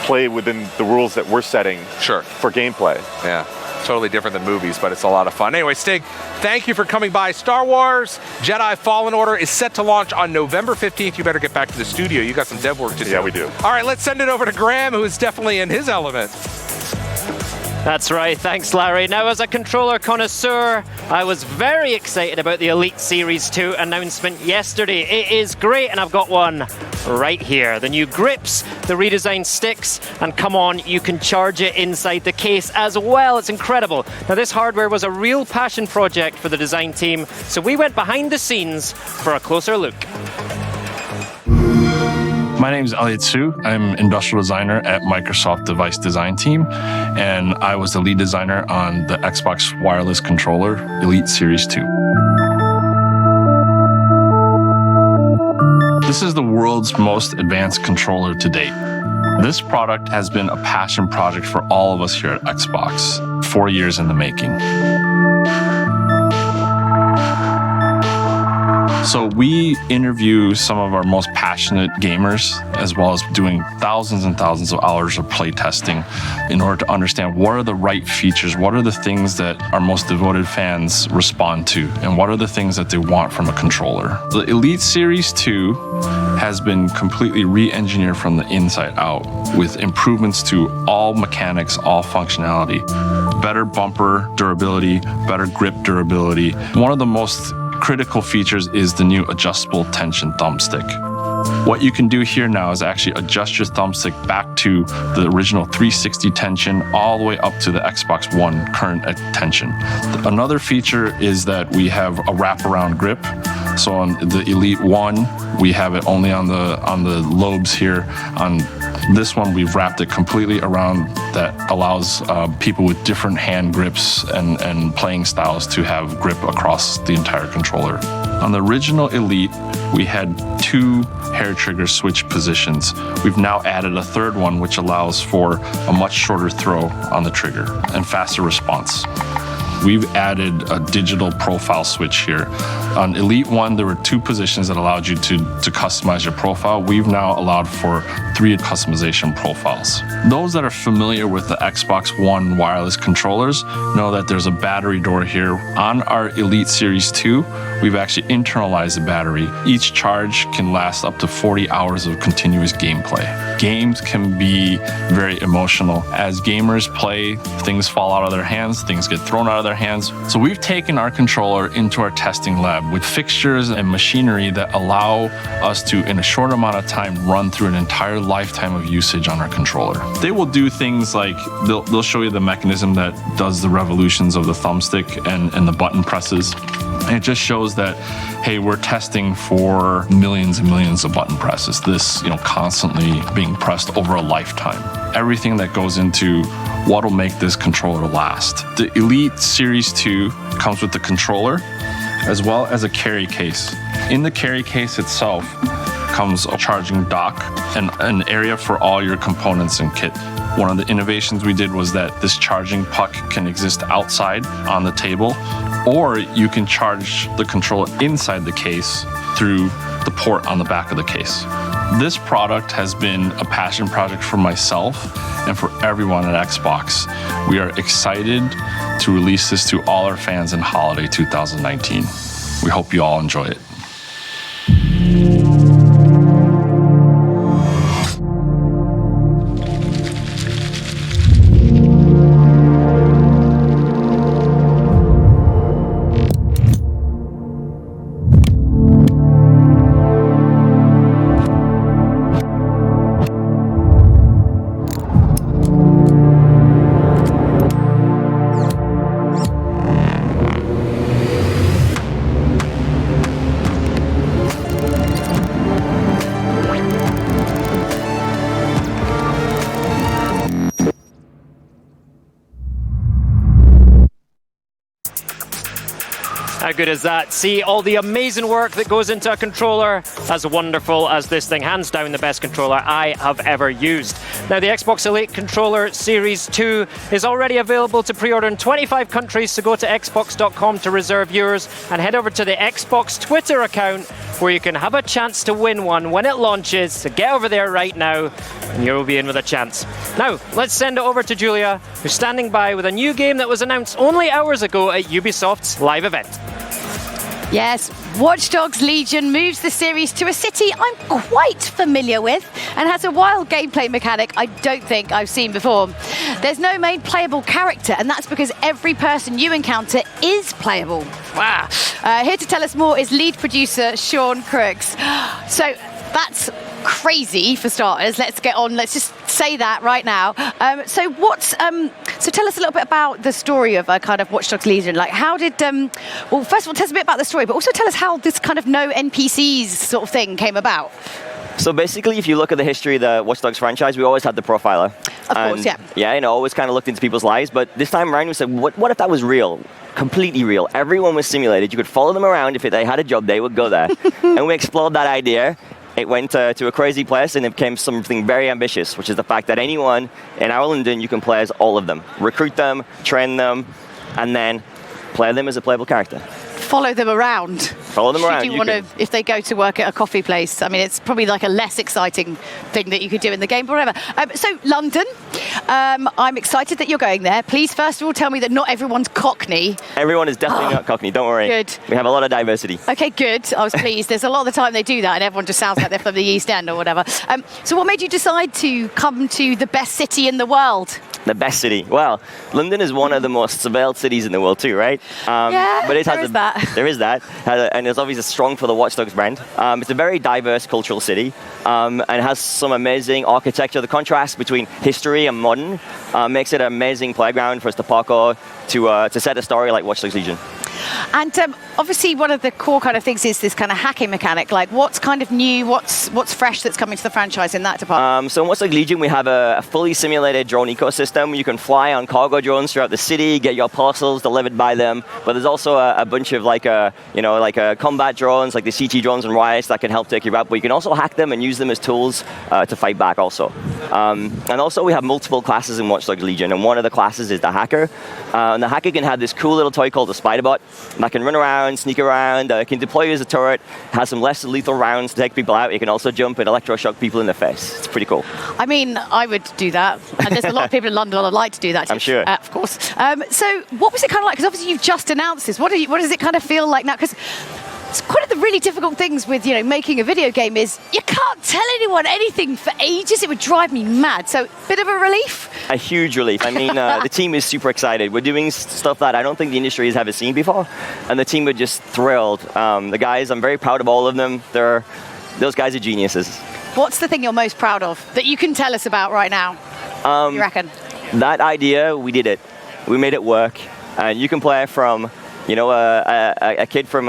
play within the rules that we're setting for gameplay. Yeah. Totally different than movies, but it's a lot of fun. Anyway, Stig, thank you for coming by. Star Wars Jedi Fallen Order is set to launch on November 15th. You better get back to the studio. You got some dev work to do. Yeah, we do. All right, let's send it over to Graham, who is definitely in his element. That's right, thanks Larry. Now as a controller connoisseur, I was very excited about the Elite Series 2 announcement yesterday. It is great, and I've got one right here. The new grips, the redesigned sticks, and come on, you can charge it inside the case as well. It's incredible. Now this hardware was a real passion project for the design team, so we went behind the scenes for a closer look. My name is Elliot Su. I'm industrial designer at Microsoft Device Design Team, and I was the lead designer on the Xbox Wireless Controller Elite Series 2. This is the world's most advanced controller to date. This product has been a passion project for all of us here at Xbox, 4 years in the making. So we interview some of our most passionate gamers, as well as doing thousands and thousands of hours of play testing in order to understand what are the right features, what are the things that our most devoted fans respond to, and what are the things that they want from a controller. The Elite Series 2 has been completely re-engineered from the inside out with improvements to all mechanics, all functionality, better bumper durability, better grip durability. One of the most critical features is the new adjustable tension thumbstick. What you can do here now is actually adjust your thumbstick back to the original 360 tension all the way up to the Xbox One current tension. Another feature is that we have a wraparound grip. So on the Elite 1, we have it only on the lobes here. On this one, we've wrapped it completely around that allows people with different hand grips and playing styles to have grip across the entire controller. On the original Elite, we had 2 hair trigger switch positions. We've now added a third one, which allows for a much shorter throw on the trigger and faster response. We've added a digital profile switch here. On Elite 1, there were 2 positions that allowed you to customize your profile. We've now allowed for 3 customization profiles. Those that are familiar with the Xbox One wireless controllers know that there's a battery door here. On our Elite Series 2, we've actually internalized the battery. Each charge can last up to 40 hours of continuous gameplay. Games can be very emotional. As gamers play, things fall out of their hands, things get thrown out of their hands. So we've taken our controller into our testing lab with fixtures and machinery that allow us to, in a short amount of time, run through an entire lifetime of usage on our controller. They will do things like, they'll show you the mechanism that does the revolutions of the thumbstick and the button presses. And it just shows that, hey, we're testing for millions and millions of button presses. This, constantly being pressed over a lifetime. Everything that goes into what will make this controller last. The Elite Series 2 comes with the controller as well as a carry case. In the carry case itself comes a charging dock and an area for all your components and kit. One of the innovations we did was that this charging puck can exist outside on the table, or you can charge the controller inside the case through the port on the back of the case. This product has been a passion project for myself and for everyone at Xbox. We are excited to release this to all our fans in holiday 2019. We hope you all enjoy it. How good is that? See all the amazing work that goes into a controller, as wonderful as this thing. Hands down the best controller I have ever used. Now the Xbox Elite Controller Series 2 is already available to pre-order in 25 countries, so go to xbox.com to reserve yours and head over to the Xbox Twitter account where you can have a chance to win one when it launches. So get over there right now and you'll be in with a chance. Now, let's send it over to Julia, who's standing by with a new game that was announced only hours ago at Ubisoft's live event. Yes, Watch Dogs Legion moves the series to a city I'm quite familiar with and has a wild gameplay mechanic I don't think I've seen before. There's no main playable character, and that's because every person you encounter is playable. Wow. Here to tell us more is lead producer Sean Crooks. So that's crazy for starters. Let's get on. Let's just say that right now. So tell us a little bit about the story of kind of Watch Dogs Legion. Like, how did well, first of all, tell us a bit about the story, but also tell us how this kind of no NPCs sort of thing came about. So basically, if you look at the history of the Watch Dogs franchise, we always had the profiler. Of course, yeah. Yeah, always kind of looked into people's lives. But this time around, we said, what if that was real? Completely real. Everyone was simulated. You could follow them around. If they had a job, they would go there. And we explored that idea. It went to a crazy place, and it became something very ambitious, which is the fact that anyone in our London, you can play as all of them. Recruit them, train them, and then play them as a playable character. Follow them around. Follow them around. You want to, if they go to work at a coffee place, I mean, it's probably like a less exciting thing that you could do in the game, but whatever. So, London, I'm excited that you're going there. Please, first of all, tell me that not everyone's Cockney. Everyone is definitely not Cockney, don't worry. Good. We have a lot of diversity. Okay, good. I was pleased. There's a lot of the time they do that, and everyone just sounds like they're from the East End or whatever. So what made you decide to come to the best city in the world? The best city. Well, London is one of the most surveilled cities in the world too, right? Yeah, but it has there is that. There is that, and it's obviously strong for the Watch Dogs brand. It's a very diverse cultural city, and it has some amazing architecture. The contrast between history and modern makes it an amazing playground for us to parkour, to set a story like Watch Dogs Legion. And obviously one of the core kind of things is this kind of hacking mechanic. Like, what's kind of new, what's fresh that's coming to the franchise in that department? So in Watch Dogs Legion, we have a fully simulated drone ecosystem. You can fly on cargo drones throughout the city, get your parcels delivered by them. But there's also a bunch of combat drones, like the CT drones and riots that can help take you out. But you can also hack them and use them as tools to fight back also. And also we have multiple classes in Watch Dogs Legion, and one of the classes is the hacker. And the hacker can have this cool little toy called the Spider-Bot that can run around, sneak around, can deploy as a turret, has some less lethal rounds to take people out. You can also jump and electroshock people in the face. It's pretty cool. I mean, I would do that. And there's a lot of people in London that would like to do that. I'm sure. Of course. So what was it kind of like? Because obviously you've just announced this. What does it kind of feel like now? Because it's one of the really difficult things with, making a video game is you can't tell anyone anything for ages. It would drive me mad. So, bit of a relief? A huge relief. I mean, the team is super excited. We're doing stuff that I don't think the industry has ever seen before. And the team are just thrilled. The guys, I'm very proud of all of them. Those guys are geniuses. What's the thing you're most proud of that you can tell us about right now, you reckon? That idea, we did it. We made it work. And you can play from a kid from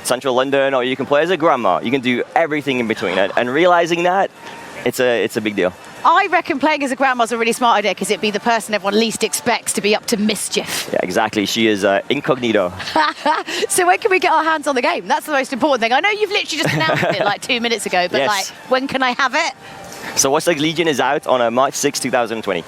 central London, or you can play as a grandma. You can do everything in between. And realizing that, it's a big deal. I reckon playing as a grandma's a really smart idea because it'd be the person everyone least expects to be up to mischief. Yeah, exactly. She is incognito. So when can we get our hands on the game? That's the most important thing. I know you've literally just announced it like 2 minutes ago, but yes. when can I have it? So Watch Dogs Legion is out on March 6, 2020.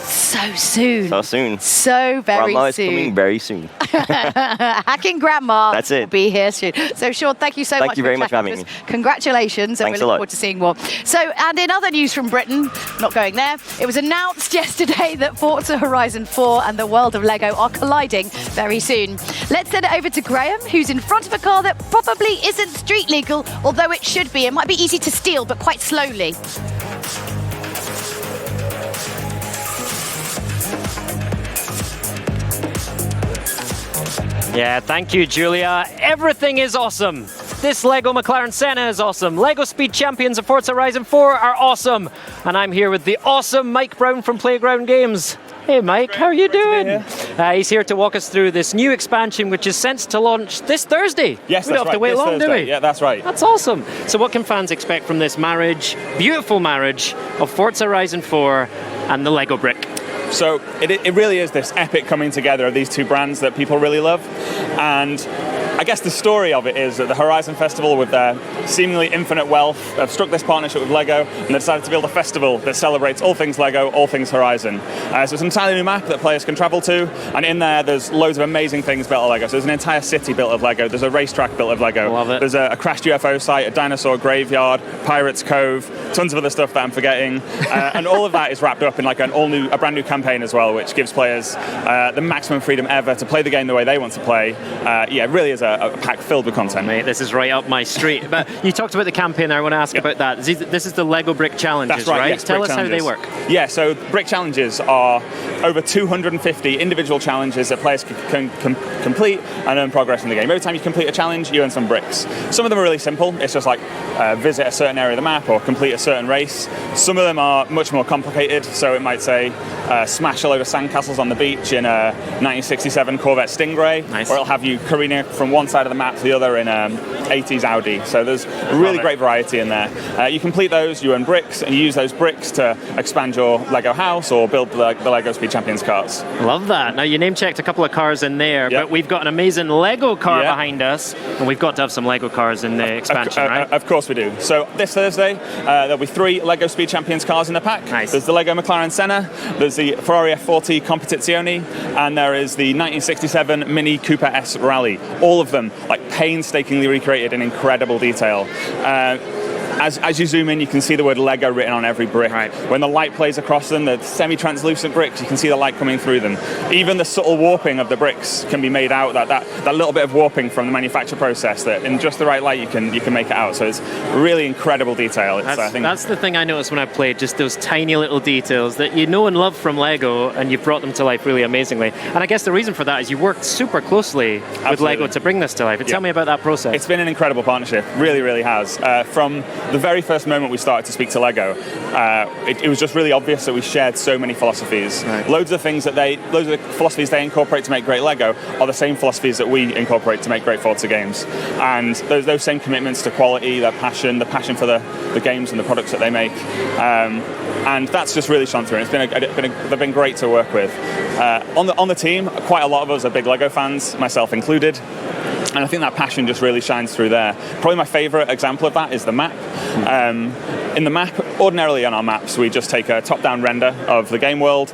So soon. So soon. So very Grandma soon. is coming very soon. Hacking Grandma. That's it. Will be here soon. So Sean, thank you so much. Thank you very much for having me. Congratulations. Thanks and we a look lot. forward to seeing more. So, and in other news from Britain, not going there, it was announced yesterday that Forza Horizon 4 and the world of Lego are colliding very soon. Let's send it over to Graham, who's in front of a car that probably isn't street legal, although it should be. It might be easy to steal, but quite slowly. Yeah, thank you, Julia. Everything is awesome. This Lego McLaren Senna is awesome. Lego Speed Champions of Forza Horizon 4 are awesome. And I'm here with the awesome Mike Brown from Playground Games. Hey Mike, how are you doing? He's here to walk us through this new expansion which is set to launch this Thursday. Yes, we don't have to wait this long, Thursday. do we? Yeah, that's right. That's awesome. So what can fans expect from this beautiful marriage of Forza Horizon 4 and the Lego brick? So it really is this epic coming together of these two brands that people really love. And I guess the story of it is that the Horizon Festival, with their seemingly infinite wealth, have struck this partnership with LEGO, and they decided to build a festival that celebrates all things LEGO, all things Horizon. So it's an entirely new map that players can travel to, and in there there's loads of amazing things built of LEGO. So there's an entire city built of LEGO, there's a racetrack built of LEGO, Love it. there's a crashed UFO site, a dinosaur graveyard, Pirates Cove, tons of other stuff that I'm forgetting, and all of that is wrapped up in like a brand new campaign as well, which gives players the maximum freedom ever to play the game the way they want to play. It really is a pack filled with content. Mate, this is right up my street. But you talked about the campaign there. I want to ask about that. This is the Lego Brick Challenges, That's right? Yes, Tell Brick us Challenges. how they work. Yeah, so Brick Challenges are over 250 individual challenges that players can complete and earn progress in the game. Every time you complete a challenge, you earn some bricks. Some of them are really simple. It's just like visit a certain area of the map or complete a certain race. Some of them are much more complicated. So it might say smash a load of sandcastles on the beach in a 1967 Corvette Stingray, Nice. or it'll have you careening from one side of the map to the other in an 80s Audi. So there's really great variety in there. You complete those, you earn bricks, and you use those bricks to expand your Lego house or build the Lego Speed Champions cars. Love that. Now, you name-checked a couple of cars in there, but we've got an amazing Lego car behind us, and we've got to have some Lego cars in the expansion, right? Of course we do. So this Thursday, there'll be 3 Lego Speed Champions cars in the pack. Nice. There's the Lego McLaren Senna, there's the Ferrari F40 Competizione, and there is the 1967 Mini Cooper S Rally. All of them like painstakingly recreated in incredible detail. As you zoom in, you can see the word Lego written on every brick. Right. When the light plays across them, the semi-translucent bricks, you can see the light coming through them. Even the subtle warping of the bricks can be made out, that little bit of warping from the manufacture process, that in just the right light you can make it out. So it's really incredible detail. That's the thing I noticed when I played, just those tiny little details that you know and love from Lego, and you've brought them to life really amazingly. And I guess the reason for that is you worked super closely with Lego to bring this to life. Tell me about that process. It's been an incredible partnership, really, really has. From the very first moment we started to speak to Lego, it was just really obvious that we shared so many philosophies. Right. Loads of the philosophies they incorporate to make great Lego are the same philosophies that we incorporate to make great Forza games. And those same commitments to quality, the passion for the games and the products that they make. And that's just really shone through. They've been great to work with. On the team, quite a lot of us are big Lego fans, myself included. And I think that passion just really shines through there. Probably my favourite example of that is the map. In the map, ordinarily on our maps, we just take a top-down render of the game world,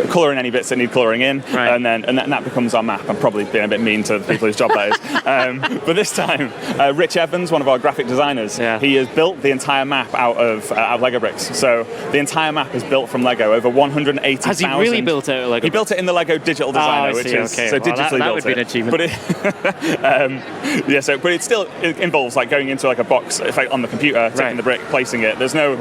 colour in any bits that need colouring in, and that becomes our map. I'm probably being a bit mean to the people whose job that is. But this time, Rich Evans, one of our graphic designers, he has built the entire map out of Lego bricks. So the entire map is built from Lego, over 180,000. Has he really built it out of Lego? He built it in the Lego Digital Designer, which is so digitally that built would be an achievement. But it involves like going into like a box, on the computer, taking the brick, placing it. There's no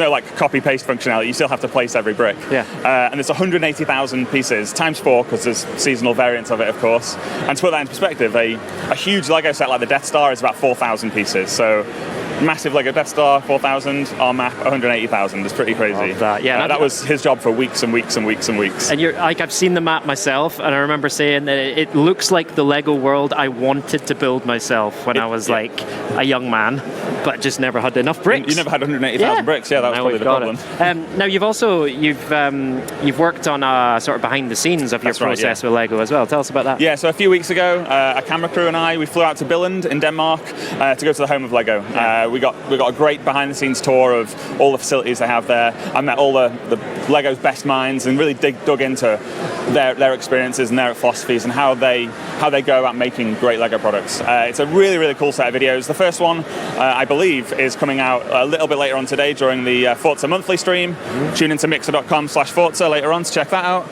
like copy paste functionality. You still have to place every brick. And it's 180,000 pieces times 4 because there's seasonal variants of it, of course. And to put that in perspective, a huge Lego set like the Death Star is about 4,000 pieces. So massive Lego Death Star, 4,000, our map, 180,000. It's pretty crazy. That was his job for weeks and weeks and weeks and weeks. And I've seen the map myself, and I remember saying that it looks like the Lego world I wanted to build myself when I was like a young man, but just never had enough bricks. You never had 180,000 bricks, that was probably the problem. Now you've worked on a sort of behind the scenes of your process with Lego as well. Tell us about that. Yeah, so a few weeks ago, a camera crew and we flew out to Billund in Denmark to go to the home of Lego. We got a great behind the scenes tour of all the facilities they have there. I met all the Lego's best minds and really dug into their experiences and their philosophies and how they go about making great Lego products. It's a really, really cool set of videos. The first one, I believe, is coming out a little bit later on today during the Forza monthly stream. Tune into mixer.com/Forza later on to check that out.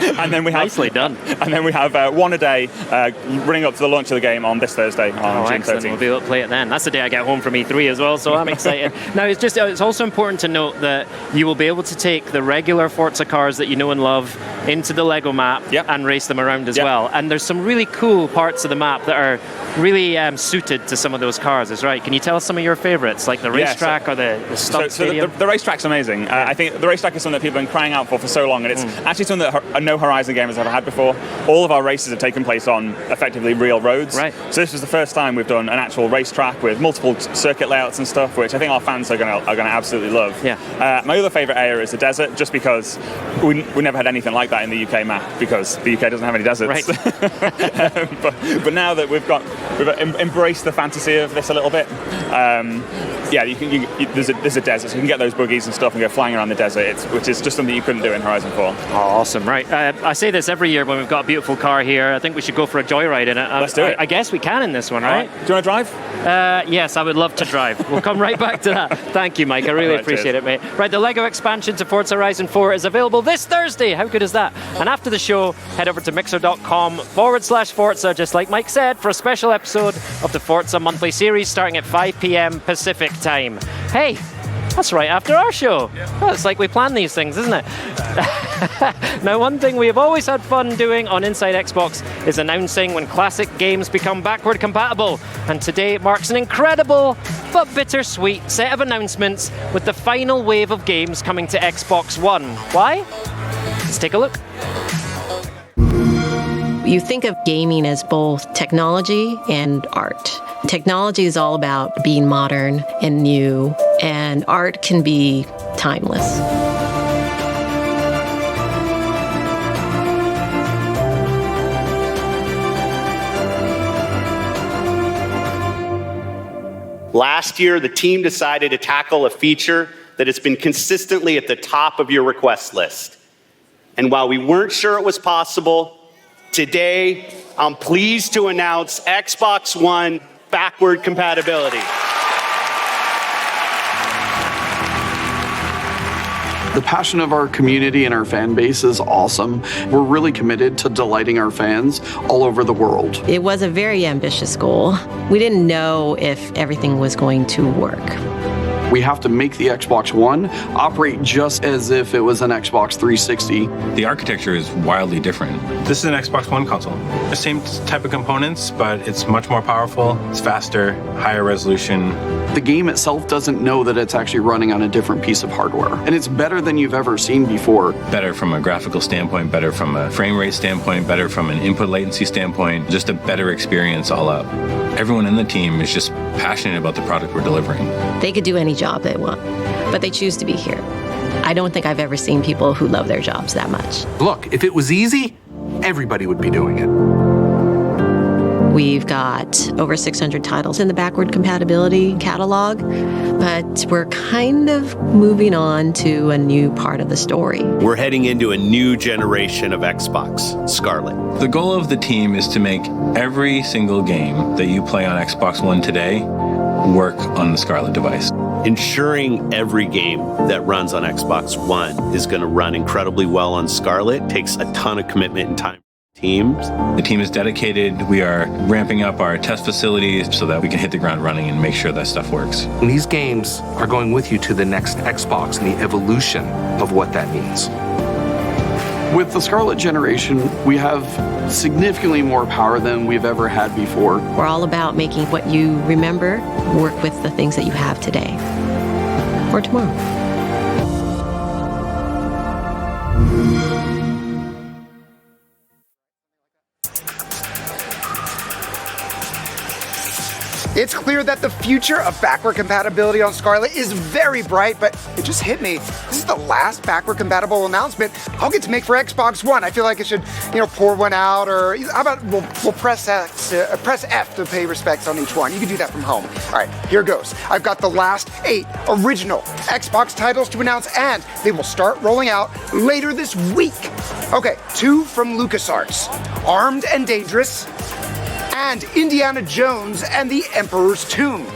And then we have nicely done. And then we have one a day running up to the launch of the game on this Thursday on June 13th. We'll be able to play it then. That's the day I get home from E3 as well, so I'm excited. Now, it's also important to note that you will be able to take the regular Forza cars that you know and love into the Lego map and race them around as well. And there's some really cool parts of the map that are really suited to some of of those cars is right. Can you tell us some of your favorites, like the racetrack or the stump stadium? The racetrack's amazing. I think the racetrack is something that people have been crying out for so long, and it's actually something that no Horizon game has ever had before. All of our races have taken place on effectively real roads. Right. So this was the first time we've done an actual racetrack with multiple circuit layouts and stuff, which I think our fans are going to absolutely love. Yeah. My other favourite area is the desert, just because we never had anything like that in the UK map, because the UK doesn't have any deserts. Right. but now that we've embraced the fantasy of this a little bit, there's a desert, so you can get those buggies and stuff and go flying around the desert, which is just something you couldn't do in Horizon 4. Oh, awesome, right. I say this every year when we've got a beautiful car here. I think we should go for a joyride in it. Let's do it. I guess we can in this one, right? Do you want to drive? Yes, I would love to drive. We'll come right back to that. Thank you, Mike. I really appreciate it, mate. Right, the LEGO expansion to Forza Horizon 4 is available this Thursday. How good is that? And after the show, head over to mixer.com/Forza, just like Mike said, for a special episode of the Forza monthly series starting at 5 p.m. Pacific time. Hey, that's right after our show. Well, it's like we plan these things, isn't it? Now, one thing we have always had fun doing on Inside Xbox is announcing when classic games become backward compatible. And today marks an incredible but bittersweet set of announcements with the final wave of games coming to Xbox One. Why? Let's take a look. You think of gaming as both technology and art. Technology is all about being modern and new, and art can be timeless. Last year, the team decided to tackle a feature that has been consistently at the top of your request list. And while we weren't sure it was possible, today, I'm pleased to announce Xbox One backward compatibility. The passion of our community and our fan base is awesome. We're really committed to delighting our fans all over the world. It was a very ambitious goal. We didn't know if everything was going to work. We have to make the Xbox One operate just as if it was an Xbox 360. The architecture is wildly different. This is an Xbox One console. The same type of components, but it's much more powerful, it's faster, higher resolution. The game itself doesn't know that it's actually running on a different piece of hardware. And it's better than you've ever seen before. Better from a graphical standpoint, better from a frame rate standpoint, better from an input latency standpoint, just a better experience all up. Everyone in the team is just passionate about the product we're delivering. They could do any job they want, but they choose to be here. I don't think I've ever seen people who love their jobs that much. Look, if it was easy, everybody would be doing it. We've got over 600 titles in the backward compatibility catalog, but we're kind of moving on to a new part of the story. We're heading into a new generation of Xbox, Scarlet. The goal of the team is to make every single game that you play on Xbox One today work on the Scarlet device. Ensuring every game that runs on Xbox One is going to run incredibly well on Scarlet takes a ton of commitment and time. Teams. The team is dedicated. We are ramping up our test facilities so that we can hit the ground running and make sure that stuff works. And these games are going with you to the next Xbox and the evolution of what that means. With the Scarlet generation, we have significantly more power than we've ever had before. We're all about making what you remember work with the things that you have today or tomorrow. It's clear that the future of backward compatibility on Scarlet is very bright, but it just hit me. This is the last backward compatible announcement I'll get to make for Xbox One. I feel like I should, pour one out, or how about we'll press F to pay respects on each one. You can do that from home. All right, here goes. I've got the last 8 original Xbox titles to announce, and they will start rolling out later this week. Okay, 2 from LucasArts, Armed and Dangerous, and Indiana Jones and the Emperor's Tomb.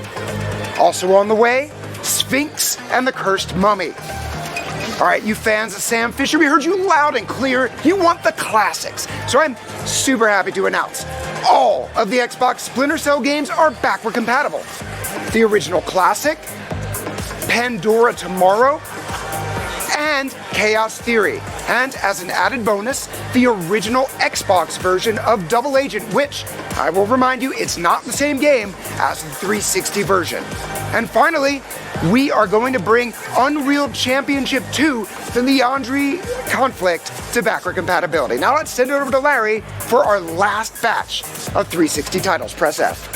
Also on the way, Sphinx and the Cursed Mummy. All right, you fans of Sam Fisher, we heard you loud and clear. You want the classics. So I'm super happy to announce all of the Xbox Splinter Cell games are backward compatible. The original classic, Pandora Tomorrow, and Chaos Theory, and as an added bonus, the original Xbox version of Double Agent, which, I will remind you, it's not the same game as the 360 version. And finally, we are going to bring Unreal Championship 2, the Leandri Conflict, to backward compatibility. Now let's send it over to Larry for our last batch of 360 titles. Press F.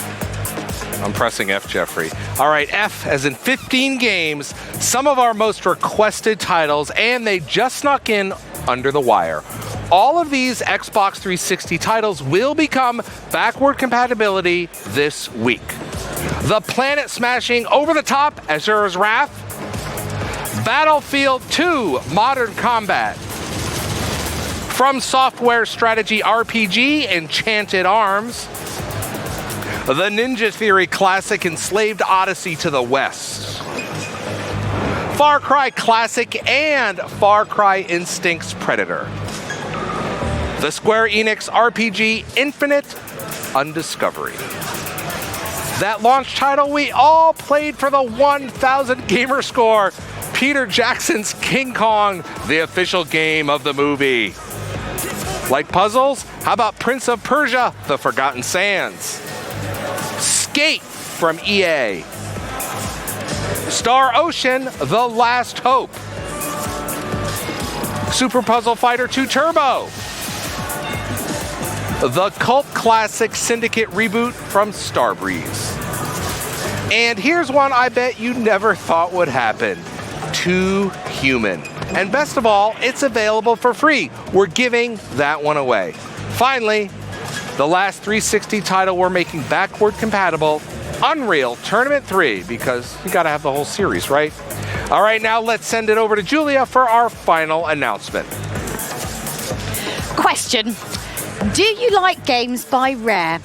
I'm pressing F, Jeffrey. All right, F as in 15 games, some of our most requested titles, and they just snuck in under the wire. All of these Xbox 360 titles will become backward compatibility this week. The planet-smashing, over-the-top Azura's Wrath, Battlefield 2 Modern Combat, From Software Strategy RPG Enchanted Arms, the Ninja Theory Classic Enslaved Odyssey to the West, Far Cry Classic and Far Cry Instincts Predator, the Square Enix RPG Infinite Undiscovery, that launch title we all played for the 1,000 gamer score, Peter Jackson's King Kong, the official game of the movie. Like puzzles? How about Prince of Persia, The Forgotten Sands? Skate from EA. Star Ocean, The Last Hope. Super Puzzle Fighter 2 Turbo. The cult classic Syndicate reboot from Starbreeze. And here's one I bet you never thought would happen. Too Human. And best of all, it's available for free. We're giving that one away. Finally, the last 360 title we're making backward compatible, Unreal Tournament 3, because you gotta have the whole series, right? All right, now let's send it over to Julia for our final announcement. Question. Do you like games by Rare?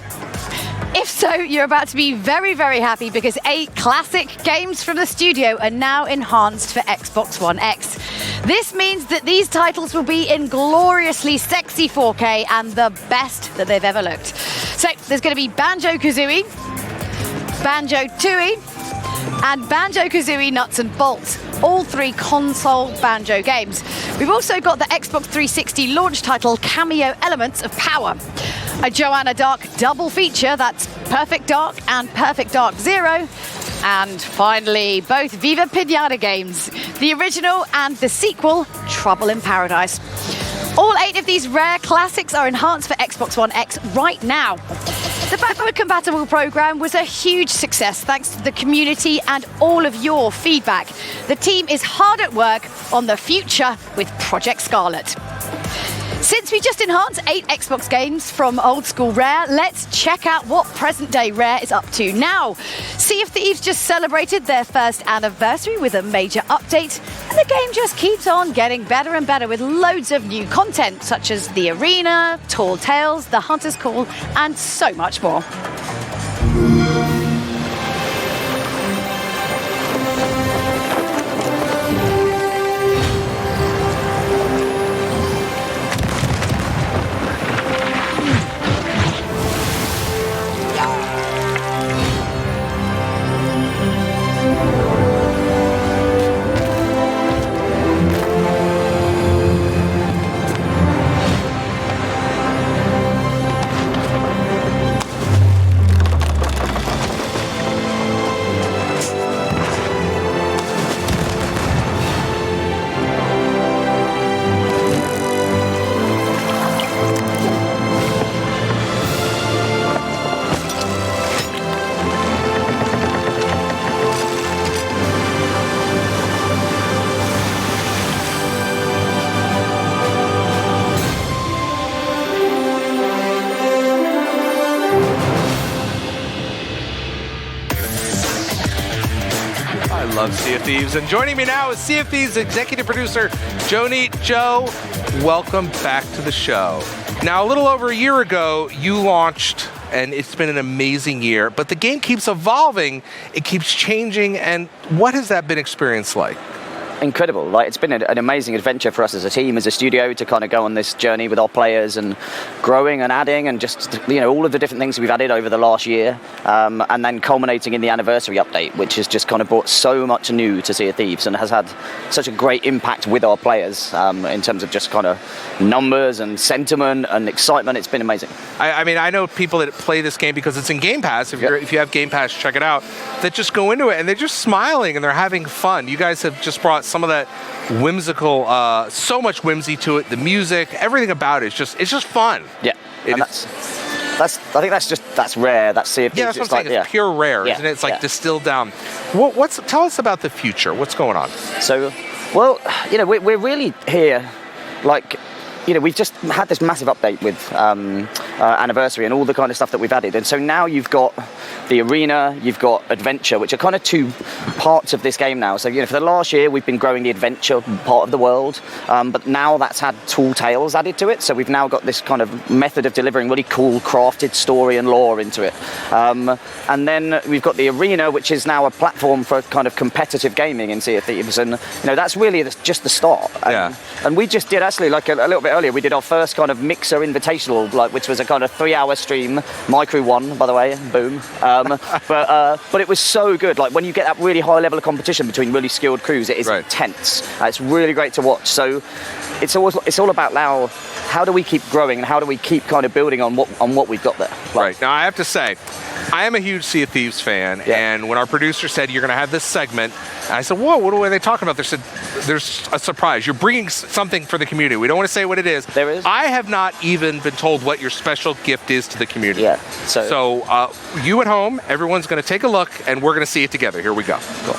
If so, you're about to be very, very happy because 8 classic games from the studio are now enhanced for Xbox One X. This means that these titles will be in gloriously sexy 4K and the best that they've ever looked. So there's going to be Banjo-Kazooie, Banjo-Tooie, and Banjo-Kazooie Nuts and Bolts, all 3 console Banjo games. We've also got the Xbox 360 launch title Cameo Elements of Power, a Joanna Dark double feature, that's Perfect Dark and Perfect Dark Zero, and finally both Viva Pinata games, the original and the sequel Trouble in Paradise. All 8 of these Rare classics are enhanced for Xbox One X right now. The Backward Compatible program was a huge success thanks to the community and all of your feedback. The team is hard at work on the future with Project Scarlet. Since we just enhanced 8 Xbox games from old school Rare, let's check out what present day Rare is up to now. Sea of Thieves just celebrated their first anniversary with a major update, and the game just keeps on getting better and better with loads of new content, such as the Arena, Tall Tales, the Hunter's Call, and so much more. Love Sea of Thieves. And joining me now is Sea of Thieves executive producer, Joni. Joe, welcome back to the show. Now, a little over a year ago, you launched, and it's been an amazing year, but the game keeps evolving, it keeps changing, and what has that been experience like? incredible. Like, it's been an amazing adventure for us as a team, as a studio, to kind of go on this journey with our players and growing and adding and just, all of the different things we've added over the last year, and then culminating in the anniversary update, which has just kind of brought so much new to Sea of Thieves and has had such a great impact with our players in terms of just kind of numbers and sentiment and excitement. It's been amazing. I mean, I know people that play this game because it's in Game Pass. If you have Game Pass, check it out. That just go into it and they're just smiling and they're having fun. You guys have just brought some of that whimsical, so much whimsy to it. The music, everything about it's just fun. Yeah, and I think that's rare. That's Sea of Thieves. Yeah, that's what I'm saying. It's pure rare, isn't it? It's like distilled down. Tell us about the future. What's going on? So, well, we're really here, like. We've just had this massive update with Anniversary and all the kind of stuff that we've added. And so now you've got the arena, you've got adventure, which are kind of two parts of this game now. So, for the last year, we've been growing the adventure part of the world. But now that's had Tall Tales added to it. So we've now got this kind of method of delivering really cool, crafted story and lore into it. And then we've got the arena, which is now a platform for kind of competitive gaming in Sea of Thieves. And, that's really just the start. And we just did actually, like a little bit earlier, we did our first kind of Mixer Invitational, which was a kind of 3-hour stream. My crew won, by the way, boom. But it was so good. Like, when you get that really high level of competition between really skilled crews, it is intense. It's really great to watch. So it's all about now, how do we keep growing and how do we keep kind of building on what we've got there? Right. Now, I have to say, I am a huge Sea of Thieves fan, and when our producer said you're going to have this segment, I said, whoa, what are they talking about? They said, there's a surprise. You're bringing something for the community. We don't want to say what it is. There is. I have not even been told what your special gift is to the community. Yeah. So you at home, everyone's going to take a look, and we're going to see it together. Here we go. Cool.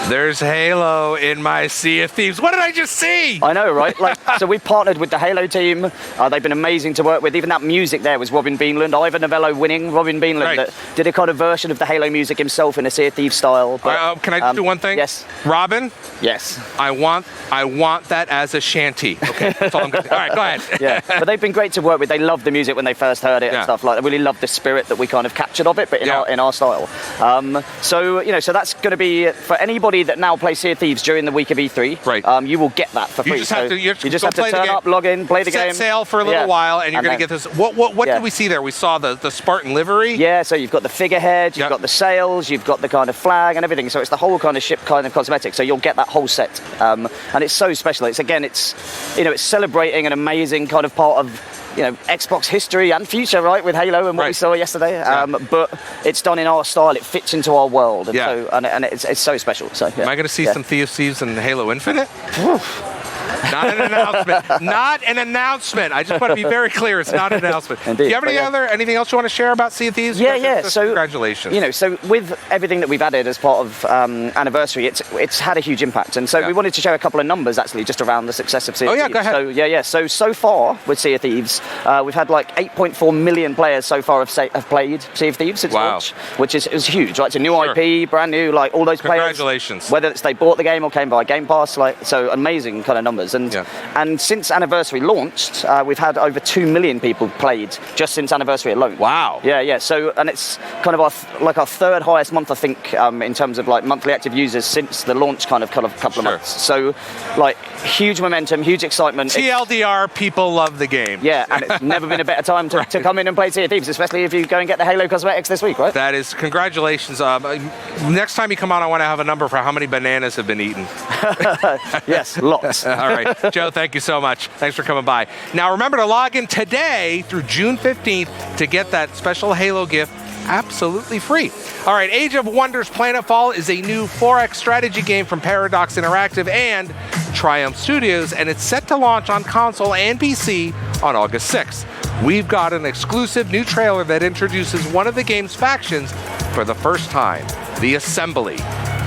There's Halo in my Sea of Thieves. What did I just see? I know, right? So we've partnered with the Halo team. They've been amazing to work with. Even that music there was Robin Beanland, Ivor Novello winning Robin Beanland, that did a kind of version of the Halo music himself in a Sea of Thieves style. But, can I just do one thing? Yes. Robin? Yes. I want that as a shanty. Okay, that's all I'm going to do. All right, go ahead. Yeah, but they've been great to work with. They loved the music when they first heard it and stuff. Like, they really loved the spirit that we kind of captured of it, but in our style. So that's going to be for anybody that now plays Sea of Thieves during the week of E3. Right. You will get that for free. You just have to turn up, log in, play the game. Set sail for a little while, and you're going to get this. What did we see there? We saw the Spartan livery. Yeah, so you've got the figurehead, you've got the sails, you've got the kind of flag and everything. So it's the whole kind of ship kind of cosmetic. So you'll get that whole set. And it's so special. It's celebrating an amazing kind of part of Xbox history and future, right, with Halo and what we saw yesterday. But it's done in our style. It fits into our world, and it's so special. So am I going to see some Thieves and Halo Infinite? Not an announcement. Not an announcement. I just want to be very clear. It's not an announcement. Indeed. Do you have anything else you want to share about Sea of Thieves? Yeah. So congratulations. So with everything that we've added as part of Anniversary, it's had a huge impact. And so we wanted to share a couple of numbers actually just around the success of Sea of Thieves. Go ahead. So far with Sea of Thieves, we've had like 8.4 million players so far have played Sea of Thieves since launch, which is huge. Right, it's a new IP, brand new. Like all those players. Congratulations. Whether it's they bought the game or came by Game Pass, so amazing kind of numbers. And since Anniversary launched, we've had over 2 million people played just since Anniversary alone. Wow. Yeah. So, and it's kind of our third highest month, I think, in terms of like monthly active users since the launch kind of couple of months. So, like, huge momentum, huge excitement. TLDR, people love the game. Yeah, and it's never been a better time to come in and play Sea of Thieves, especially if you go and get the Halo cosmetics this week, right? That is, congratulations. Next time you come on, I want to have a number for how many bananas have been eaten. Yes, lots. All right. Joe, thank you so much. Thanks for coming by. Now, remember to log in today through June 15th to get that special Halo gift absolutely free. All right, Age of Wonders Planetfall is a new 4X strategy game from Paradox Interactive and Triumph Studios, and it's set to launch on console and PC on August 6th. We've got an exclusive new trailer that introduces one of the game's factions for the first time, the Assembly.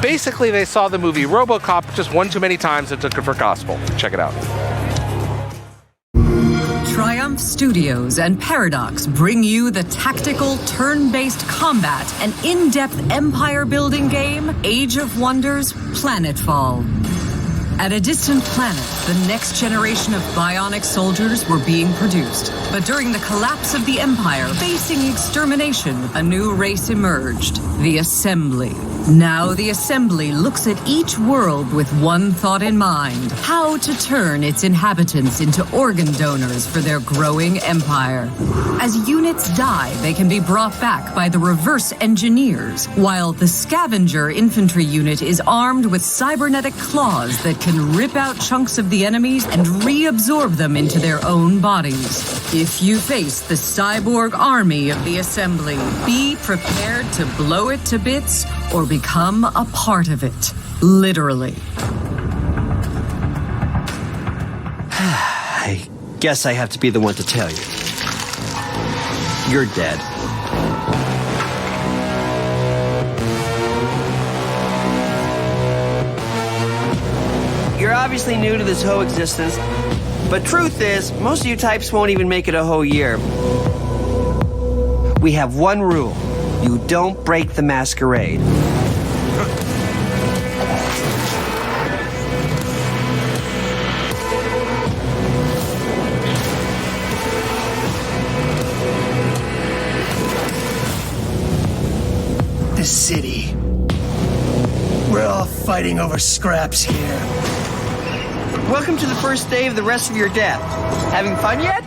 basically they saw the movie RoboCop just one too many times and took it for gospel. Check it out. Triumph Studios and Paradox bring you the tactical, turn-based combat and in-depth empire-building game, Age of Wonders: Planetfall. At a distant planet, the next generation of bionic soldiers were being produced. But during the collapse of the Empire, facing extermination, a new race emerged: the Assembly. Now the Assembly looks at each world with one thought in mind: how to turn its inhabitants into organ donors for their growing empire. As units die, they can be brought back by the reverse engineers, while the Scavenger infantry unit is armed with cybernetic claws that can rip out chunks of the enemies and reabsorb them into their own bodies. If you face the cyborg army of the Assembly, be prepared to blow it to bits or become a part of it. Literally. I guess I have to be the one to tell you. You're dead. You're obviously new to this whole existence, but truth is, most of you types won't even make it a whole year. We have one rule: you don't break the masquerade. The city. We're all fighting over scraps here. Welcome to the first day of the rest of your death. Having fun yet?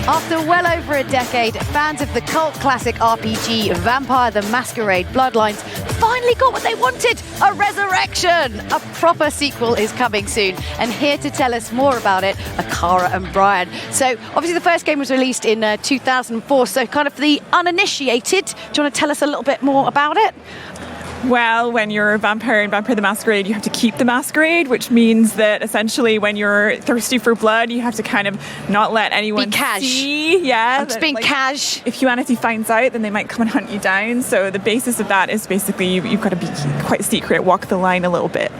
After well over a decade, fans of the cult classic RPG Vampire the Masquerade Bloodlines finally got what they wanted: a resurrection. A proper sequel is coming soon, and here to tell us more about it are Cara and Brian. So obviously the first game was released in 2004, so kind of for the uninitiated, do you want to tell us a little bit more about it? Well, when you're a vampire in Vampire the Masquerade, you have to keep the masquerade, which means that essentially when you're thirsty for blood, you have to kind of not let anyone see. Yeah, I'm just being cash. If humanity finds out, then they might come and hunt you down. So the basis of that is basically you've got to be quite secret, walk the line a little bit.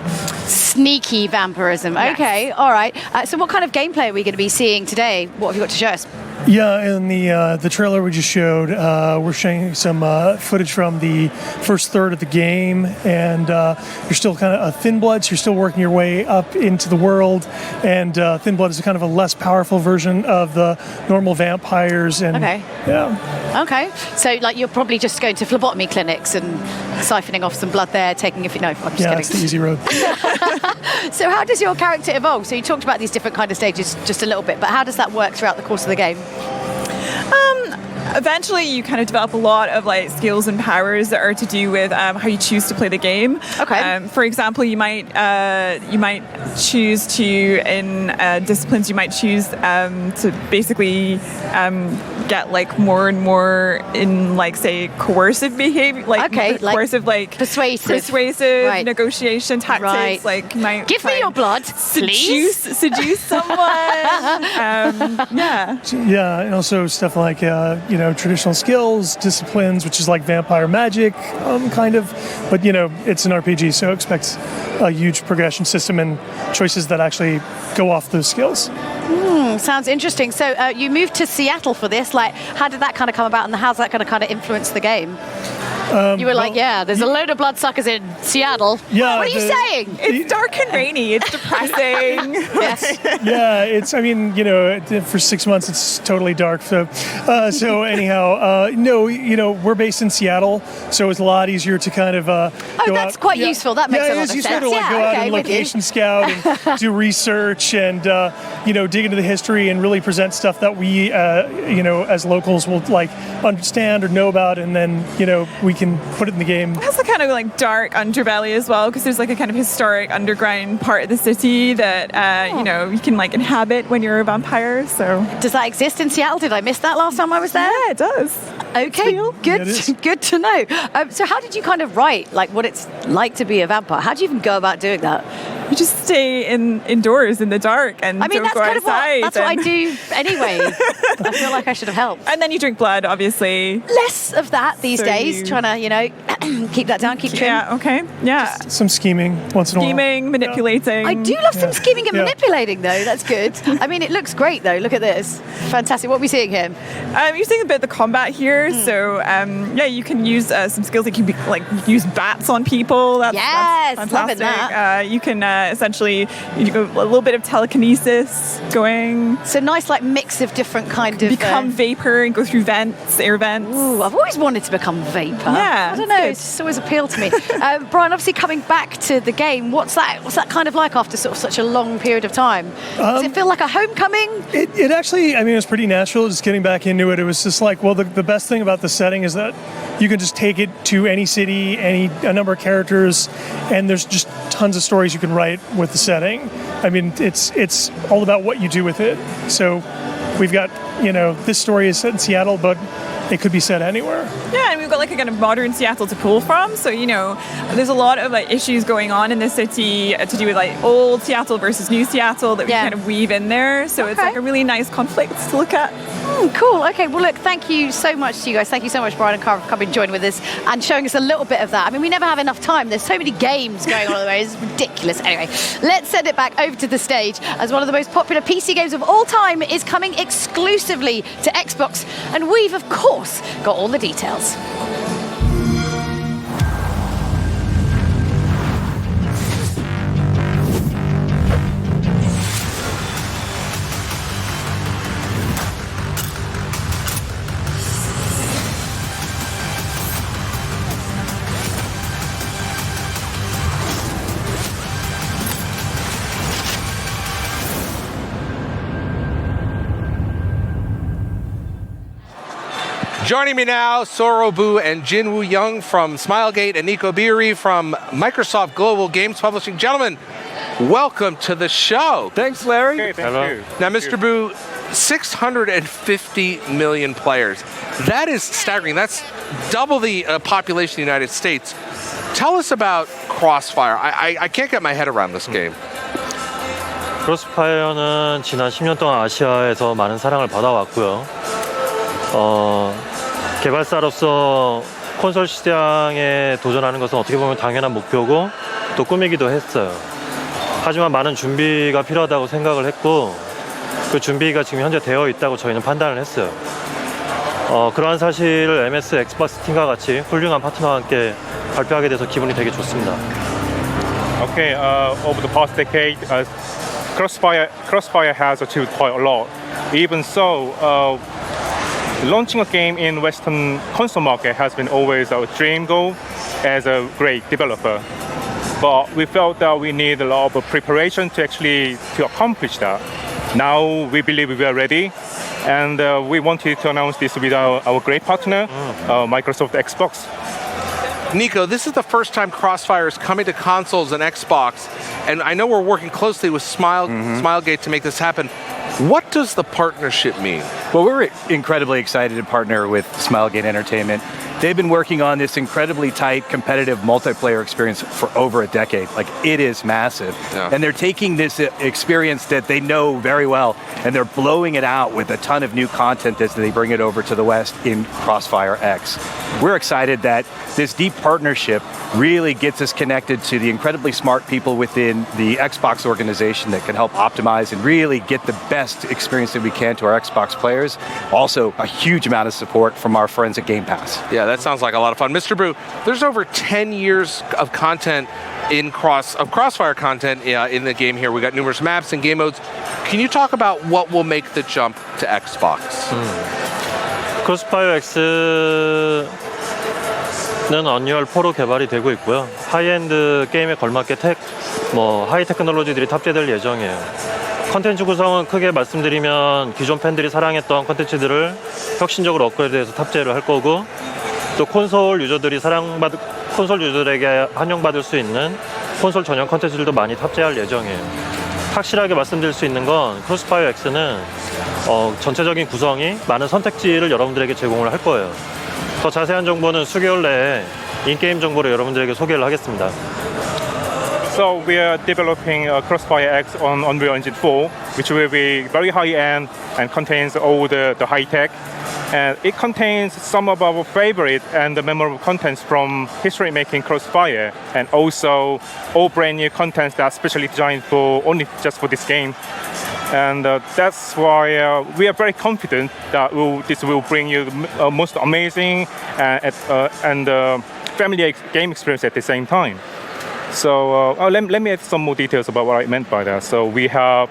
Sneaky vampirism. Yes. Okay, all right. So what kind of gameplay are we going to be seeing today? What have you got to show us? Yeah, in the trailer we just showed, we're showing some footage from the first third of the game, and you're still kind of a Thin Blood, so you're still working your way up into the world, and Thin Blood is kind of a less powerful version of the normal vampires. And okay. Yeah. Okay, so like you're probably just going to phlebotomy clinics and siphoning off some blood there, taking a few. No, I'm just kidding. It's the easy road. So how does your character evolve? So you talked about these different kind of stages just a little bit, but how does that work throughout the course of the game? Eventually, you kind of develop a lot of like skills and powers that are to do with how you choose to play the game. Okay. For example, you might choose to in disciplines you might choose to basically get like more and more in like say coercive behavior, like coercive, like persuasive right. Negotiation tactics. Right. Like you might give me your blood, please. Seduce someone. Yeah. Yeah, and also stuff like traditional skills, disciplines, which is like vampire magic, kind of. But it's an RPG, so expect a huge progression system and choices that actually go off those skills. Sounds interesting. So you moved to Seattle for this. Like, how did that kind of come about, and how's that going to kind of influence the game? You were like, yeah, there's a load of bloodsuckers in Seattle. Yeah, what are you saying? It's dark and rainy. It's depressing. Yes. Yeah, for 6 months it's totally dark. So anyhow, we're based in Seattle, so it's a lot easier to kind of go that's out. quite useful. That makes a lot of sense. Yeah, it's useful to go out and location scout and do research and dig into the history and really present stuff that we as locals will like understand or know about, and then we can put it in the game. It has a kind of like dark underbelly as well, because there's like a kind of historic underground part of the city that you can like inhabit when you're a vampire. So does that exist in Seattle? Did I miss that last time I was there? Yeah, it does. Okay, good to know. So how did you kind of write like what it's like to be a vampire? How do you even go about doing that? You just stay indoors in the dark and I mean, don't that's go kind of outside. what I do anyway. I feel like I should have helped. And then you drink blood, obviously. Less of that these So days, you- trying to, keep that down, keep trim. Yeah, okay. Yeah. Some scheming once in a while. Scheming, manipulating. I do love some scheming and manipulating, though. That's good. I mean, it looks great, though. Look at this. Fantastic. What are we seeing here? You're seeing a bit of the combat here. So, yeah, you can use some skills that can be like use bats on people. That's Yes, loving fantastic. that. You can essentially you go a little bit of telekinesis going. So nice, like mix of different kind of become vapor and go through vents, air vents. Ooh, I've always wanted to become vapor. Yeah, I don't know. It's just always appealed to me. Brian, obviously coming back to the game, what's that kind of like after sort of such a long period of time? Does it feel like a homecoming? It actually, I mean, it was pretty natural just getting back into it. It was just like, well, the best thing about the setting is that you can just take it to any city, a number of characters, and there's just tons of stories you can write with the setting. I mean, it's all about what you do with it. So we've got, this story is set in Seattle, but it could be set anywhere. Yeah, and we've got like a kind of modern Seattle to pull from. So, there's a lot of like issues going on in the city to do with like old Seattle versus new Seattle that we kind of weave in there. So it's like a really nice conflict to look at. Cool. Okay. Well, look, thank you so much to you guys. Thank you so much, Brian and Cara, for coming and joining with us and showing us a little bit of that. I mean, we never have enough time. There's so many games going on at the moment. It's ridiculous. Anyway, let's send it back over to the stage as one of the most popular PC games of all time is coming exclusively to Xbox. And we've, of course, got all the details. Joining me now, Sorobu and Jinwoo Young from Smilegate and Nico Beery from Microsoft Global Games Publishing. Gentlemen, welcome to the show. Thanks, Larry. Okay, thank you. Now, Mr. Boo, 650 million players. That is staggering. That's double the population of the United States. Tell us about Crossfire. I can't get my head around this game. 크로스파이어는 지난 10년 동안 아시아에서 많은 사랑을 받아왔고요. 개발사로서 콘솔 시장에 도전하는 것은 어떻게 보면 당연한 목표고 또 꿈이기도 했어요. 하지만 많은 준비가 필요하다고 생각을 했고 그 준비가 지금 현재 되어 있다고 저희는 판단을 했어요. 그러한 사실을 MS 엑스박스 팀과 같이 훌륭한 파트너와 함께 발표하게 돼서 기분이 되게 좋습니다. Okay, over the past decade, Crossfire has achieved quite a lot. Even so, launching a game in Western console market has been always our dream goal as a great developer. But we felt that we need a lot of preparation to accomplish that. Now we believe we are ready, and we wanted to announce this with our great partner, Microsoft Xbox. Nico, this is the first time Crossfire is coming to consoles and Xbox, and I know we're working closely with Smilegate to make this happen. What does the partnership mean? Well, we're incredibly excited to partner with Smilegate Entertainment. They've been working on this incredibly tight, competitive multiplayer experience for over a decade. Like, it is massive. Yeah. And they're taking this experience that they know very well, and they're blowing it out with a ton of new content as they bring it over to the West in Crossfire X. We're excited that this deep partnership really gets us connected to the incredibly smart people within the Xbox organization that can help optimize and really get the best experience that we can to our Xbox players. Also, a huge amount of support from our friends at Game Pass. Yeah, that sounds like a lot of fun. Mr. Brew, there's over 10 years of content Crossfire content in the game here. We got numerous maps and game modes. Can you talk about what will make the jump to Xbox? 크로스파이어 X는 언리얼 4로 개발이 되고 있고요. 하이엔드 게임에 걸맞게 하이 테크놀로지들이 탑재될 예정이에요. 컨텐츠 구성은 크게 말씀드리면 기존 팬들이 사랑했던 컨텐츠들을 혁신적으로 업그레이드해서 탑재를 할 거고, 또 콘솔 유저들에게 환영받을 수 있는 콘솔 전용 컨텐츠들도 많이 탑재할 예정이에요. 확실하게 말씀드릴 수 있는 건 크로스파이어 X는 전체적인 구성이 많은 선택지를 여러분들에게 제공을 할 거예요. 더 자세한 정보는 수개월 내에 인게임 정보로 여러분들에게 소개를 하겠습니다. So we are developing Crossfire X on Unreal Engine 4, which will be very high-end and contains all the high-tech. And it contains some of our favorite and memorable contents from history-making Crossfire, and also all brand-new contents that are specially designed for only just for this game. And that's why we are very confident that this will bring you the most amazing and family game experience at the same time. So let me add some more details about what I meant by that. So we have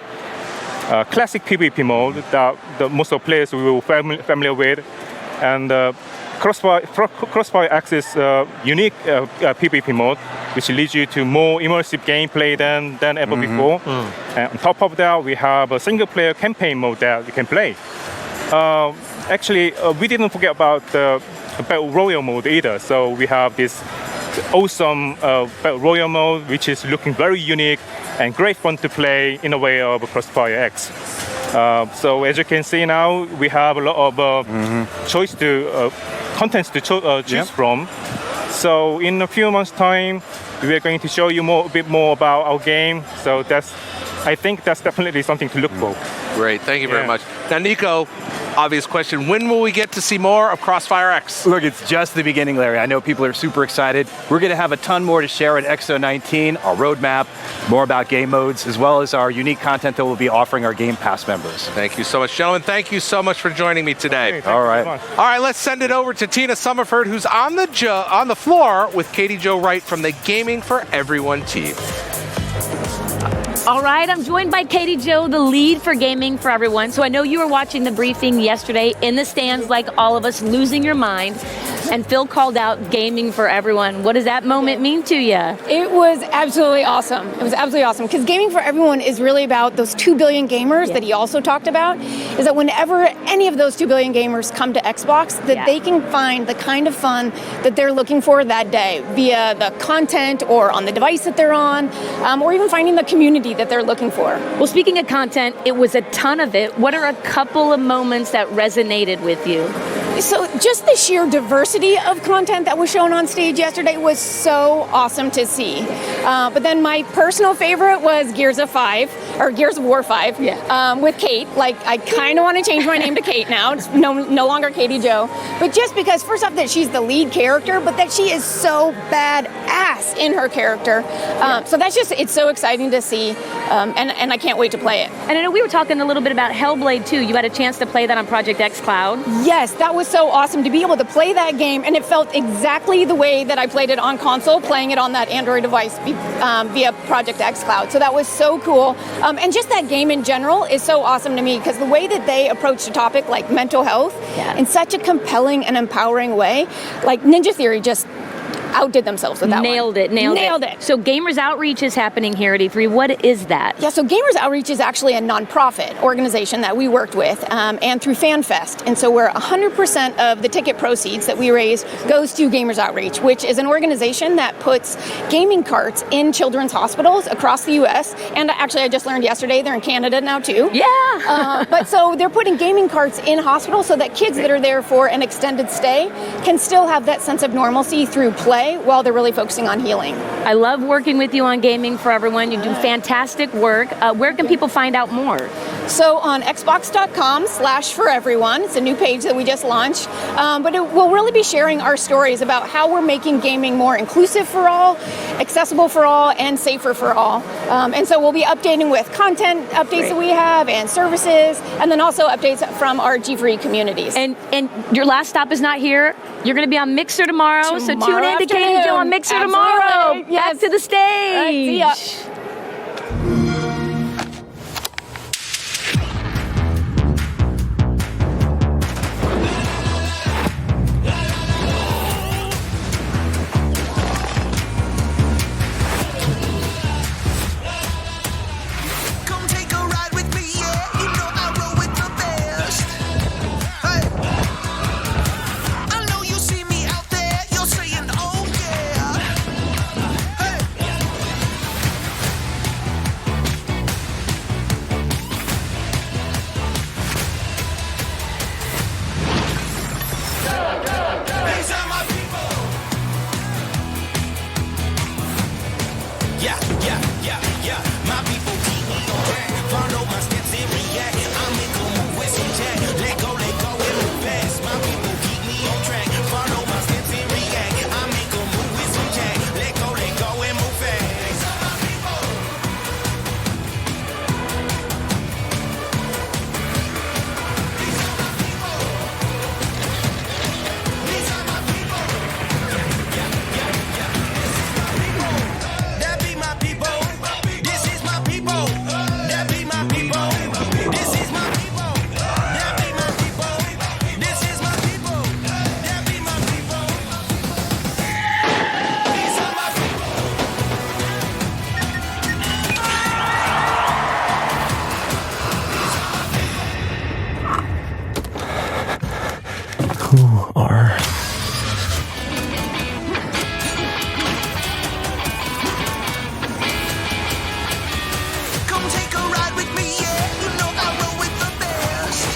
classic PvP mode that most of the players will be familiar with, and Crossfire X is unique PvP mode, which leads you to more immersive gameplay than ever before. And on top of that, we have a single-player campaign mode that you can play. Actually, we didn't forget about the Battle Royale mode either. So we have this awesome Battle Royale mode, which is looking very unique and great fun to play in a way of Crossfire X. So as you can see now, we have a lot of contents to choose from. So in a few months' time, we are going to show you a bit more about our game. So I think that's definitely something to look for. Great, thank you very much. Now, Nico, obvious question, when will we get to see more of Crossfire X? Look, it's just the beginning, Larry. I know people are super excited. We're going to have a ton more to share at XO19, our roadmap, more about game modes, as well as our unique content that we'll be offering our Game Pass members. Thank you so much, gentlemen. Thank you so much for joining me today. Hey, all right. All right, let's send it over to Tina Summerford, who's on the floor with Katie Jo Wright from the Gaming for Everyone team. All right, I'm joined by Katie Jo, the lead for Gaming for Everyone. So I know you were watching the briefing yesterday in the stands like all of us, losing your mind. And Phil called out Gaming for Everyone. What does that moment mean to you? It was absolutely awesome. It was absolutely awesome because Gaming for Everyone is really about those 2 billion gamers that he also talked about, is that whenever any of those 2 billion gamers come to Xbox, that they can find the kind of fun that they're looking for that day via the content or on the device that they're on, or even finding the community that they're looking for. Well, speaking of content, it was a ton of it. What are a couple of moments that resonated with you? So just the sheer diversity of content that was shown on stage yesterday was so awesome to see. But then my personal favorite was Gears of War 5 with Kate. Like, I kind of want to change my name to Kate now. It's no longer Katie Jo. But just because, first off, that she's the lead character, but that she is so badass in her character. So that's just, it's so exciting to see. And I can't wait to play it. And I know we were talking a little bit about Hellblade too. You had a chance to play that on Project X Cloud. Yes, that was so awesome to be able to play that game, and it felt exactly the way that I played it on console, playing it on that Android device via Project X Cloud. So that was so cool. And just that game in general is so awesome to me because the way that they approach a topic like mental health in such a compelling and empowering way, like Ninja Theory just outdid themselves with that Nailed one. it. Nailed it. So Gamers Outreach is happening here at E3. What is that? Yeah, so Gamers Outreach is actually a nonprofit organization that we worked with and through FanFest. And so we're 100% of the ticket proceeds that we raise goes to Gamers Outreach, which is an organization that puts gaming carts in children's hospitals across the U.S. And actually, I just learned yesterday they're in Canada now too. Yeah. But so they're putting gaming carts in hospitals so that kids that are there for an extended stay can still have that sense of normalcy through play while they're really focusing on healing. I love working with you on Gaming for Everyone. You do fantastic work. Where can people find out more? So on xbox.com/foreveryone, it's a new page that we just launched, but we'll really be sharing our stories about how we're making gaming more inclusive for all, accessible for all, and safer for all. And so we'll be updating with content updates that we have and services, and then also updates from our G4E communities. And your last stop is not here. You're going to be on Mixer tomorrow, so tune in to Katie Jo on Mixer tomorrow. Yes. Back to the stage. All right, see ya. Who are Come take a ride with me, yeah. You know I roll with the best.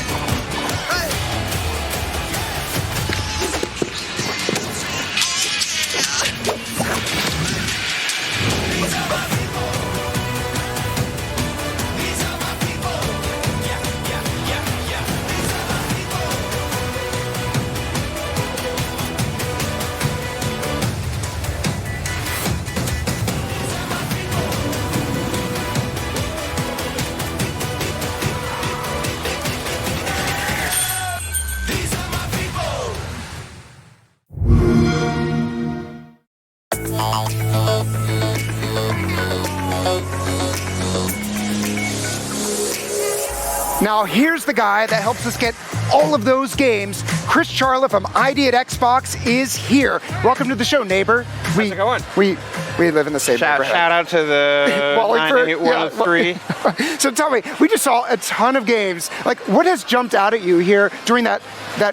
Now here's the guy that helps us get all of those games. Chris Charla from ID at Xbox is here. Welcome to the show, neighbor. How's it going? We live in the same neighborhood. Shout out to the 98103. So tell me, we just saw a ton of games. Like, what has jumped out at you here during that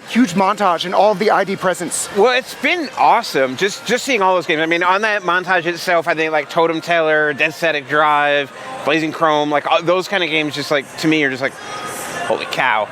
huge montage and all of the ID presence? Well, it's been awesome just seeing all those games. I mean, on that montage itself, I think like Totem Teller, Death Static Drive, Blazing Chrome, like those kind of games just like, to me, are just like, holy cow.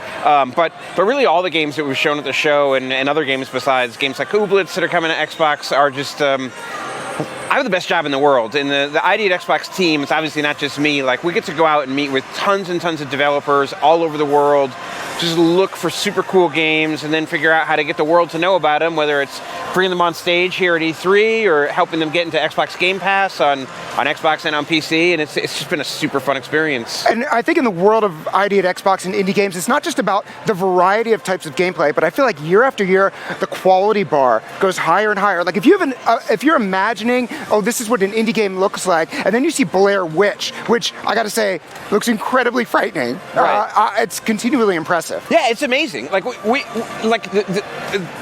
But really all the games that we've shown at the show and other games besides games like Ooblets that are coming to Xbox are just, I have the best job in the world. And the ID at Xbox team, it's obviously not just me. Like, we get to go out and meet with tons and tons of developers all over the world, just look for super cool games and then figure out how to get the world to know about them, whether it's bringing them on stage here at E3 or helping them get into Xbox Game Pass on Xbox and on PC, and it's just been a super fun experience. And I think in the world of ID at Xbox and indie games, it's not just about the variety of types of gameplay, but I feel like year after year, the quality bar goes higher and higher. Like, if you're imagining, oh, this is what an indie game looks like, and then you see Blair Witch, which I gotta say, looks incredibly frightening. Right. It's continually impressive. Yeah, it's amazing. Like, we like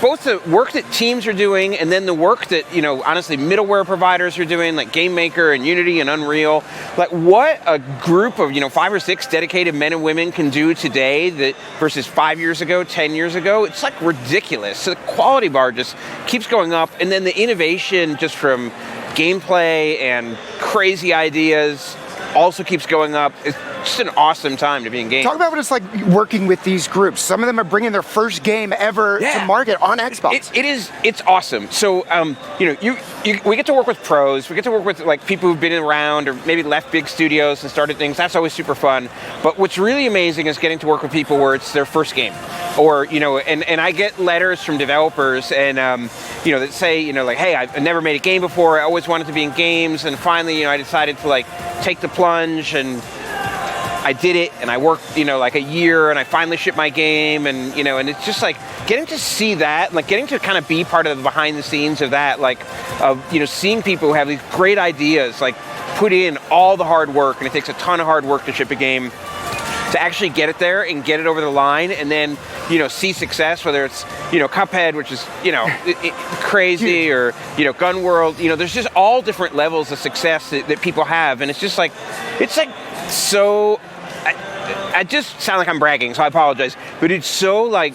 both the work that teams are doing and then the work that, honestly, middleware providers are doing, like Game Maker and Unity and Unreal. Like, what a group of, 5 or 6 dedicated men and women can do today that versus 5 years ago, 10 years ago, it's like ridiculous. So the quality bar just keeps going up, and then the innovation just from gameplay and crazy ideas also keeps going up. It's just an awesome time to be in games. Talk about what it's like working with these groups. Some of them are bringing their first game ever to market on Xbox. It's awesome. So, we get to work with pros. We get to work with like people who've been around or maybe left big studios and started things. That's always super fun. But what's really amazing is getting to work with people where it's their first game, or and I get letters from developers and that say like, hey, I've never made a game before. I always wanted to be in games, and finally I decided to like take the plunge, and I did it, and I worked, like a year, and I finally shipped my game, and and it's just like getting to see that, like getting to kind of be part of the behind the scenes of that, like of seeing people who have these great ideas, like put in all the hard work, and it takes a ton of hard work to ship a game, to actually get it there and get it over the line, and then see success, whether it's Cuphead, which is crazy, or Gun World. There's just all different levels of success that people have, and it's just like so. I just sound like I'm bragging, so I apologize. But it's so like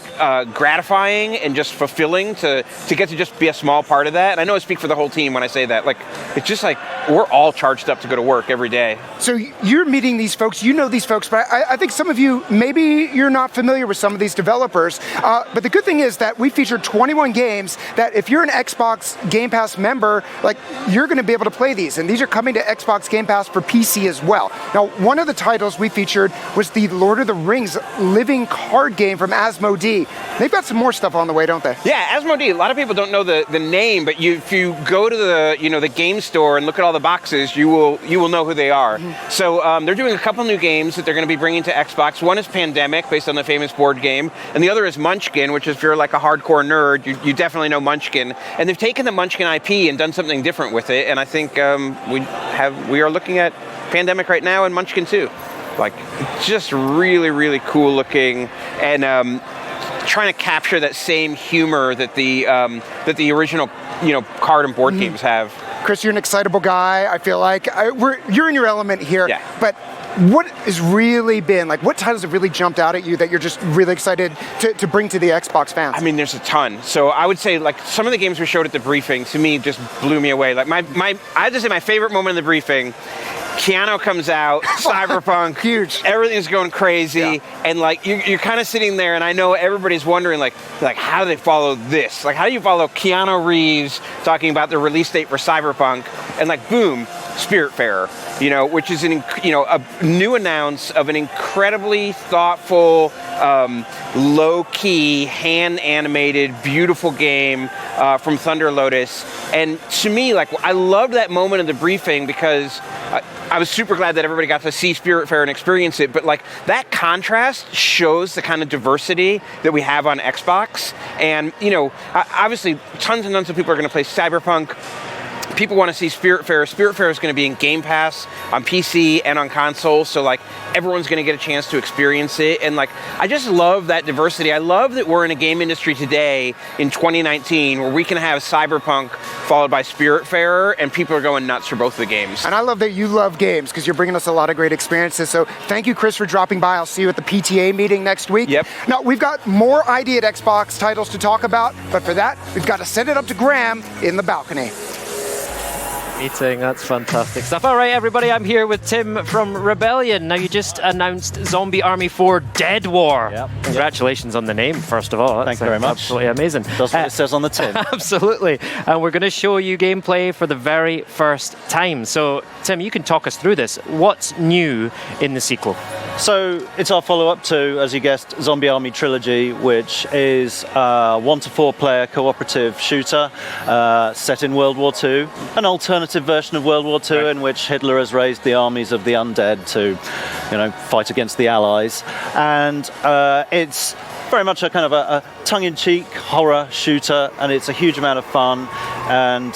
gratifying and just fulfilling to get to just be a small part of that. And I know I speak for the whole team when I say that. Like, it's just like we're all charged up to go to work every day. So you're meeting these folks, these folks, but I think some of you, maybe you're not familiar with some of these developers. But the good thing is that we featured 21 games that if you're an Xbox Game Pass member, like, you're going to be able to play these. And these are coming to Xbox Game Pass for PC as well. Now, one of the titles we featured was the Lord of the Rings living card game from Asmodee. They've got some more stuff on the way, don't they? Yeah, Asmodee. A lot of people don't know the name, but if you go to the game store and look at all the boxes, you will know who they are. So they're doing a couple new games that they're going to be bringing to Xbox. One is Pandemic, based on the famous board game, and the other is Munchkin, which if you're like a hardcore nerd, you definitely know Munchkin. And they've taken the Munchkin IP and done something different with it. And I think we are looking at Pandemic right now and Munchkin too. Like, just really, really cool looking, and trying to capture that same humor that the original card and board games have. Chris, you're an excitable guy. I feel like you're in your element here. Yeah. But what has really been, what titles have really jumped out at you that you're just really excited to bring to the Xbox fans? I mean, there's a ton. So I would say, some of the games we showed at the briefing, to me, just blew me away. Like, I have to say my favorite moment in the briefing, Keanu comes out, Cyberpunk, huge. Everything's going crazy, and you're kind of sitting there, and I know everybody's wondering, how do they follow this? How do you follow Keanu Reeves talking about the release date for Cyberpunk, and boom, Spiritfarer, which is a new announce of an incredibly thoughtful, low-key, hand-animated, beautiful game from Thunder Lotus. And to me, I loved that moment of the briefing because I was super glad that everybody got to see Spiritfarer and experience it, but that contrast shows the kind of diversity that we have on Xbox. And, obviously tons and tons of people are going to play Cyberpunk. People want to see Spiritfarer. Spiritfarer is going to be in Game Pass on PC and on console, so everyone's going to get a chance to experience it. And I just love that diversity. I love that we're in a game industry today in 2019 where we can have Cyberpunk followed by Spiritfarer, and people are going nuts for both of the games. And I love that you love games because you're bringing us a lot of great experiences. So thank you, Chris, for dropping by. I'll see you at the PTA meeting next week. Yep. Now, we've got more ID at Xbox titles to talk about, but for that, we've got to send it up to Graham in the balcony. Meeting, that's fantastic stuff. All right, everybody, I'm here with Tim from Rebellion. Now, you just announced Zombie Army 4 Dead War. Yep. Congratulations on the name, first of all. Thank you very much. Absolutely amazing. That's what it says on the tin. Absolutely. And we're going to show you gameplay for the very first time. So, Tim, you can talk us through this. What's new in the sequel? So, it's our follow-up to, as you guessed, Zombie Army Trilogy, which is a 1 to 4 player cooperative shooter set in World War II, an alternative version of World War II in which Hitler has raised the armies of the undead to, fight against the Allies. And it's very much a kind of a tongue-in-cheek horror shooter, and it's a huge amount of fun. And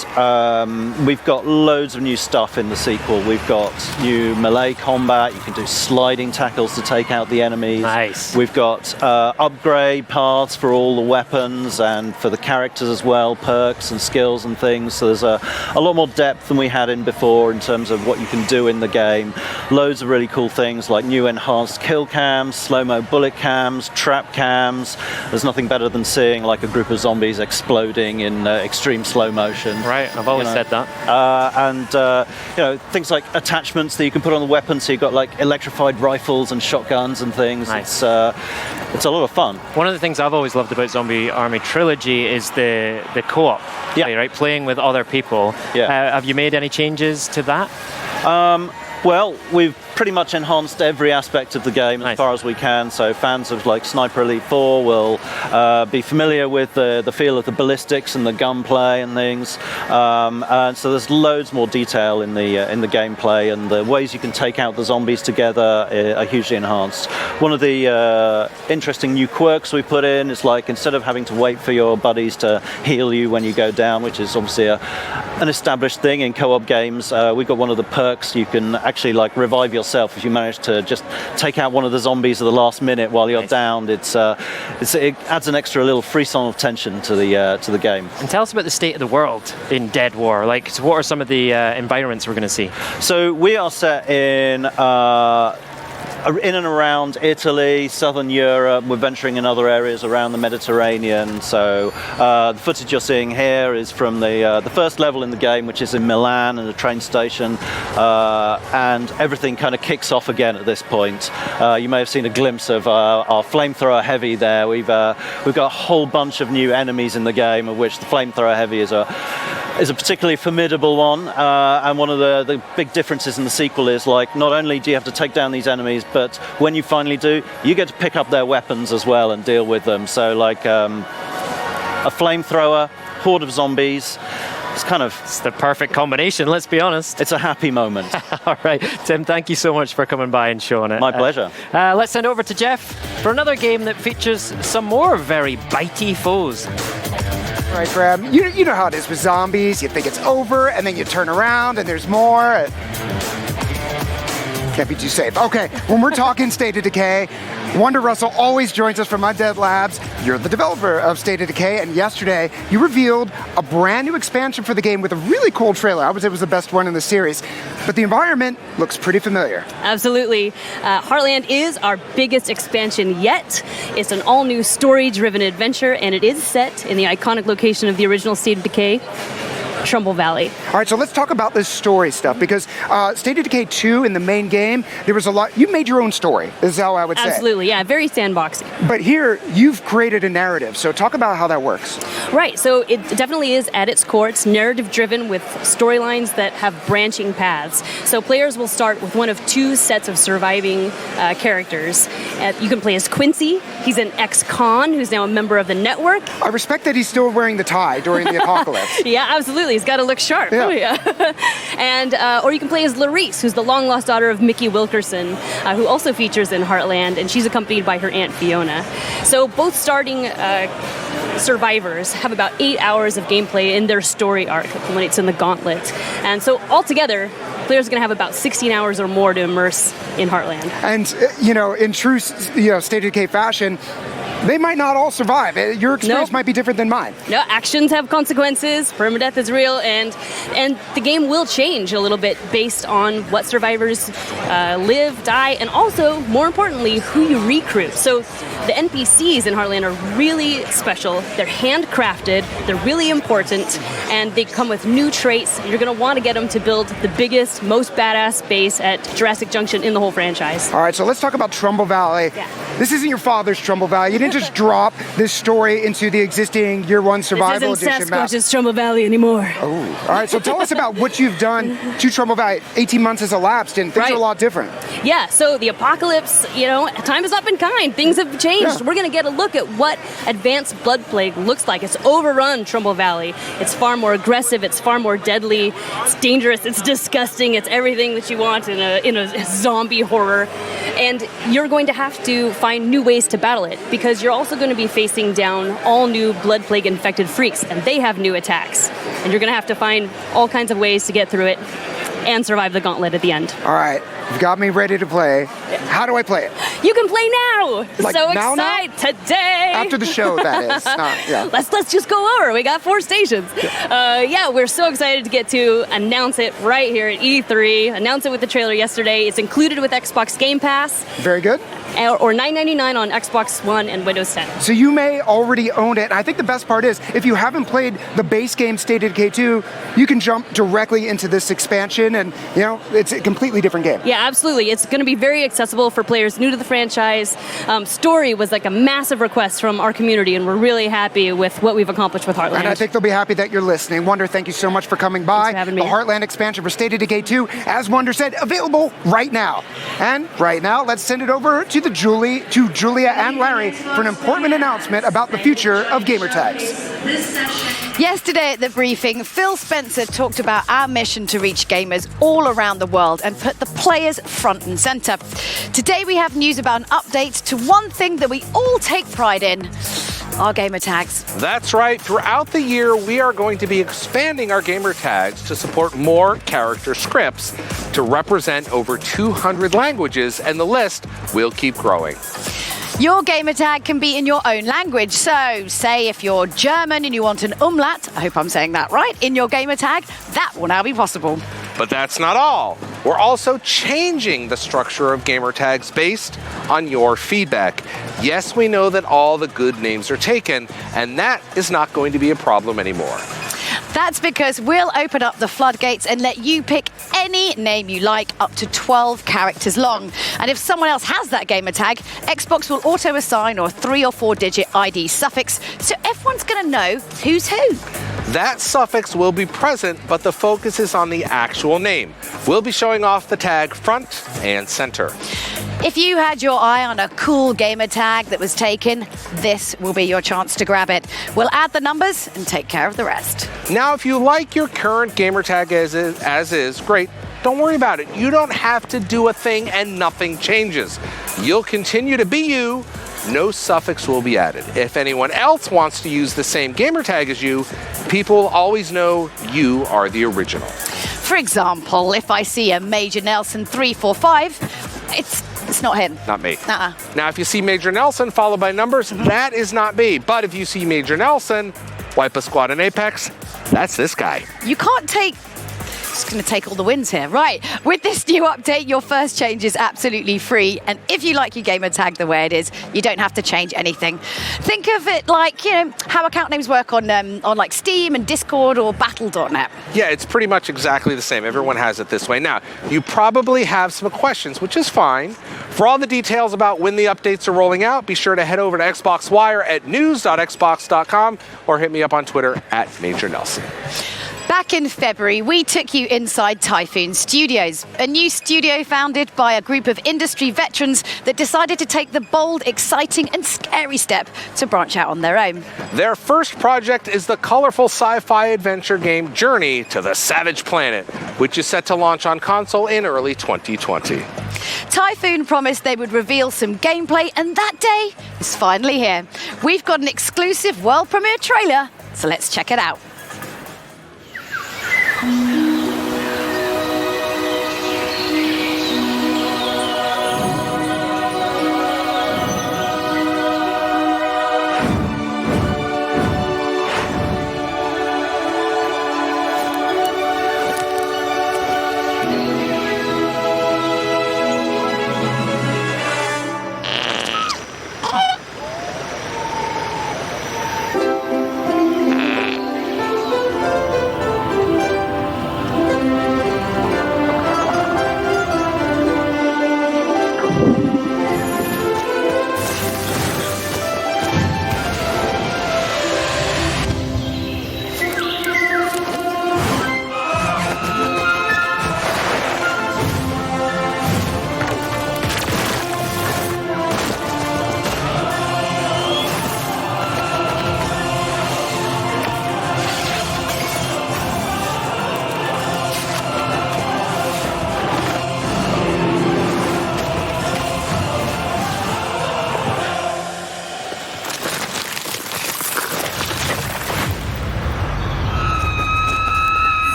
we've got loads of new stuff in the sequel. We've got new melee combat. You can do sliding tackles to take out the enemies. Nice. We've got upgrade paths for all the weapons and for the characters as well, perks and skills and things. So there's a lot more depth than we had in before in terms of what you can do in the game. Loads of really cool things like new enhanced kill cams, slow-mo bullet cams, trap cams. There's nothing better than seeing a group of zombies exploding in extreme slow motion. Right, I've always said that. And things like attachments that you can put on the weapon, so you've got electrified rifles and shotguns and things. Nice. It's a lot of fun. One of the things I've always loved about Zombie Army Trilogy is the co-op. Yeah. Right, playing with other people. Yeah. Have you made any changes to that? Well, we've pretty much enhanced every aspect of the game as far as we can. So fans of Sniper Elite 4 will be familiar with the feel of the ballistics and the gunplay and things. And so there's loads more detail in the gameplay, and the ways you can take out the zombies together are hugely enhanced. One of the interesting new quirks we put in is instead of having to wait for your buddies to heal you when you go down, which is obviously an established thing in co-op games, we've got one of the perks. You can actually revive yourself if you manage to just take out one of the zombies at the last minute while you're down. It adds an extra little frisson of tension to the game. And tell us about the state of the world in Dead War. So what are some of the environments we're going to see? So we are set in and around Italy, southern Europe. We're venturing in other areas around the Mediterranean. So the footage you're seeing here is from the first level in the game, which is in Milan, and a train station. And everything kind of kicks off again at this point. You may have seen a glimpse of our flamethrower heavy there. We've got a whole bunch of new enemies in the game, of which the flamethrower heavy is a is a particularly formidable one, and one of the big differences in the sequel is, like, not only do you have to take down these enemies, but when you finally do, you get to pick up their weapons as well and deal with them. So, like, a flamethrower, horde of zombies. It's the perfect combination, let's be honest. It's a happy moment. All right, Tim, thank you so much for coming by and showing it. My pleasure. Let's send over to Jeff for another game that features some more very bitey foes. All right, Graham, you know how it is with zombies. You think it's over, and then you turn around, and there's more. Can't be too safe. Okay, when we're talking State of Decay, Wonder Russell always joins us from Undead Labs. You're the developer of State of Decay, and yesterday you revealed a brand new expansion for the game with a really cool trailer. I would say it was the best one in the series, but the environment looks pretty familiar. Absolutely. Heartland is our biggest expansion yet. It's an all-new story-driven adventure, and it is set in the iconic location of the original State of Decay, Trumbull Valley. All right, so let's talk about this story stuff, because State of Decay 2 in the main game, there was a lot. You made your own story, is how I would say. Absolutely, yeah, very sandboxy. But here, you've created a narrative, so talk about how that works. Right, so it definitely is at its core. It's narrative-driven with storylines that have branching paths. So players will start with one of two sets of surviving characters. You can play as Quincy. He's an ex-con who's now a member of the network. I respect that he's still wearing the tie during the apocalypse. Yeah, absolutely. He's got to look sharp. Yeah. Oh, yeah. And or you can play as Larice, who's the long-lost daughter of Mickey Wilkerson, who also features in Heartland, and she's accompanied by her aunt Fiona. So both starting survivors have about 8 hours of gameplay in their story arc when it's in the Gauntlet. And so altogether, players are going to have about 16 hours or more to immerse in Heartland. And, in true, State of Decay fashion, they might not all survive. Your experience might be different than mine. No, actions have consequences. Permadeath is real, and the game will change a little bit based on what survivors live, die, and also, more importantly, who you recruit. So the NPCs in Heartland are really special. They're handcrafted, they're really important, and they come with new traits. You're going to want to get them to build the biggest, most badass base at Jurassic Junction in the whole franchise. All right, so let's talk about Trumbull Valley. Yeah. This isn't your father's Trumbull Valley. You didn't just drop this story into the existing Year 1 Survival This isn't Edition map. Sasquatch's Trumbull Valley anymore. Oh, all right, so tell us about what you've done to Trumbull Valley. 18 months has elapsed, and things are a lot different. Yeah, so the apocalypse, time is up in kind. Things have changed. Yeah. We're going to get a look at what advanced blood plague looks like. It's overrun Trumbull Valley. It's far more aggressive. It's far more deadly. It's dangerous. It's disgusting. It's everything that you want in a zombie horror. And you're going to have to find new ways to battle it, because you're also going to be facing down all new blood plague infected freaks, and they have new attacks. And you're going to have to find all kinds of ways to get through it and survive the gauntlet at the end. All right, you've got me ready to play. How do I play it? You can play now. Like so now? today. After the show, that is. Yeah. Let's just go over. We got 4 stations. We're so excited to get to announce it right here at E3. Announce it with the trailer yesterday. It's included with Xbox Game Pass. Very good. Or $9.99 on Xbox One and Windows 10. So you may already own it. And I think the best part is, if you haven't played the base game State of Decay 2, you can jump directly into this expansion, and it's a completely different game. Yeah, absolutely. It's going to be very accessible for players new to the franchise. Story was like a massive request from our community, and we're really happy with what we've accomplished with Heartland. And I think they'll be happy that you're listening. Wonder, thank you so much for coming by. Thanks for having me. The Heartland expansion for State of Decay 2, as Wonder said, available right now. And right now, let's send it over to Julia and Larry for an important announcement about the future of gamer tags. Yesterday at the briefing, Phil Spencer talked about our mission to reach gamers all around the world and put the players front and center. Today we have news about an update to one thing that we all take pride in: our gamer tags. That's right. Throughout the year, we are going to be expanding our gamer tags to support more character scripts to represent over 200 languages, and the list will keep growing. Your gamer tag can be in your own language. So, say if you're German and you want an umlaut, I hope I'm saying that right, in your gamer tag, that will now be possible. But that's not all. We're also changing the structure of gamer tags based on your feedback. Yes, we know that all the good names are taken, and that is not going to be a problem anymore. That's because we'll open up the floodgates and let you pick any name you like, up to 12 characters long. And if someone else has that gamer tag, Xbox will auto-assign or 3 or 4 digit ID suffix, so everyone's going to know who's who. That suffix will be present, but the focus is on the actual name. We'll be showing off the tag front and center. If you had your eye on a cool gamer tag that was taken, this will be your chance to grab it. We'll add the numbers and take care of the rest. Now, if you like your current gamer tag as is, great. Don't worry about it. You don't have to do a thing and nothing changes. You'll continue to be you. No suffix will be added. If anyone else wants to use the same gamer tag as you, people will always know you are the original. For example, if I see a Major Nelson 345, it's not him. Not me. Uh-uh. Now, if you see Major Nelson followed by numbers, that is not me. But if you see Major Nelson, wipe a squad in Apex, that's this guy. You can't take... Just going to take all the wins here. Right, with this new update, your first change is absolutely free. And if you like your gamer tag the way it is, you don't have to change anything. Think of it like, how account names work on like Steam and Discord or Battle.net. Yeah, it's pretty much exactly the same. Everyone has it this way. Now, you probably have some questions, which is fine. For all the details about when the updates are rolling out, be sure to head over to Xbox Wire at news.xbox.com or hit me up on Twitter at Major Nelson. Back in February, we took you inside Typhoon Studios, a new studio founded by a group of industry veterans that decided to take the bold, exciting and scary step to branch out on their own. Their first project is the colorful sci-fi adventure game Journey to the Savage Planet, which is set to launch on console in early 2020. Typhoon promised they would reveal some gameplay, and that day is finally here. We've got an exclusive world premiere trailer, so let's check it out.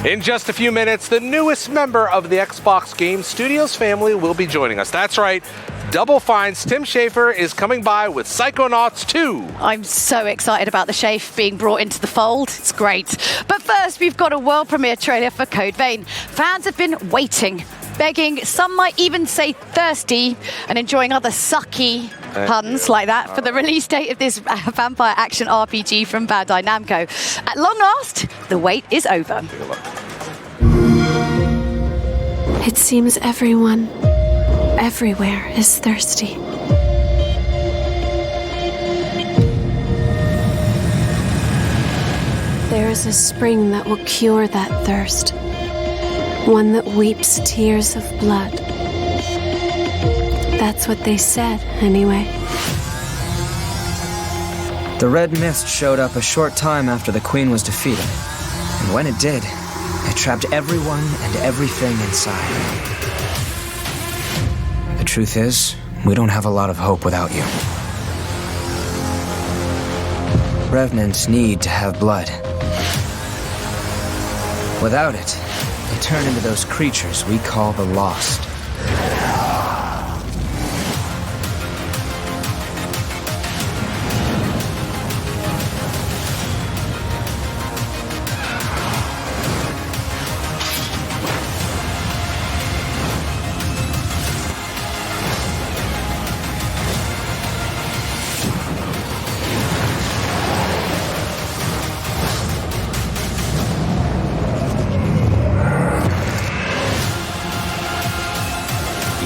In just a few minutes, the newest member of the Xbox Game Studios family will be joining us. That's right, Double Fine's Tim Schafer is coming by with Psychonauts 2. I'm so excited about the Schafe being brought into the fold. It's great. But first, we've got a world premiere trailer for Code Vein. Fans have been waiting, begging, some might even say thirsty, and enjoying other sucky puns like that for the release date of this vampire action RPG from Bandai Namco. At long last, the wait is over. It seems everyone, everywhere is thirsty. There is a spring that will cure that thirst. One that weeps tears of blood. That's what they said, anyway. The red mist showed up a short time after the Queen was defeated. And when it did, it trapped everyone and everything inside. The truth is, we don't have a lot of hope without you. Revenants need to have blood. Without it, they turn into those creatures we call the Lost.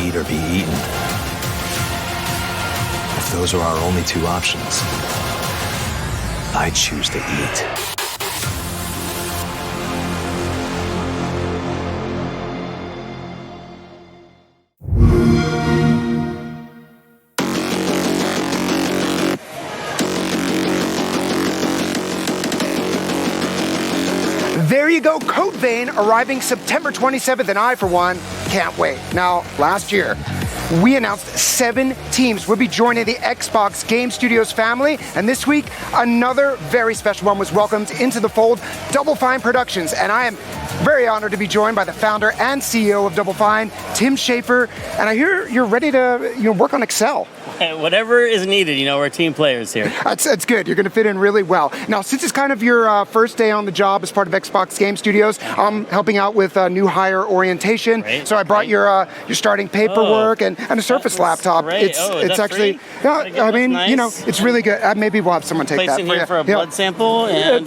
Eat or be eaten. If those are our only two options, I choose to eat. There you go, Code Vein arriving September 27th, and I, for one, can't wait. Now, last year, we announced 7 teams would be joining the Xbox Game Studios family, and this week, another very special one was welcomed into the fold, Double Fine Productions, and I am very honored to be joined by the founder and CEO of Double Fine, Tim Schafer, and I hear you're ready to work on Excel. Whatever is needed, we're team players here. That's good. You're going to fit in really well. Now, since it's kind of your first day on the job as part of Xbox Game Studios, I'm helping out with new hire orientation. Great. So I brought your starting paperwork and a Surface laptop. Great. It's actually, I mean, nice. it's really good. Maybe we'll have someone take Place that in for here you. for a blood sample, and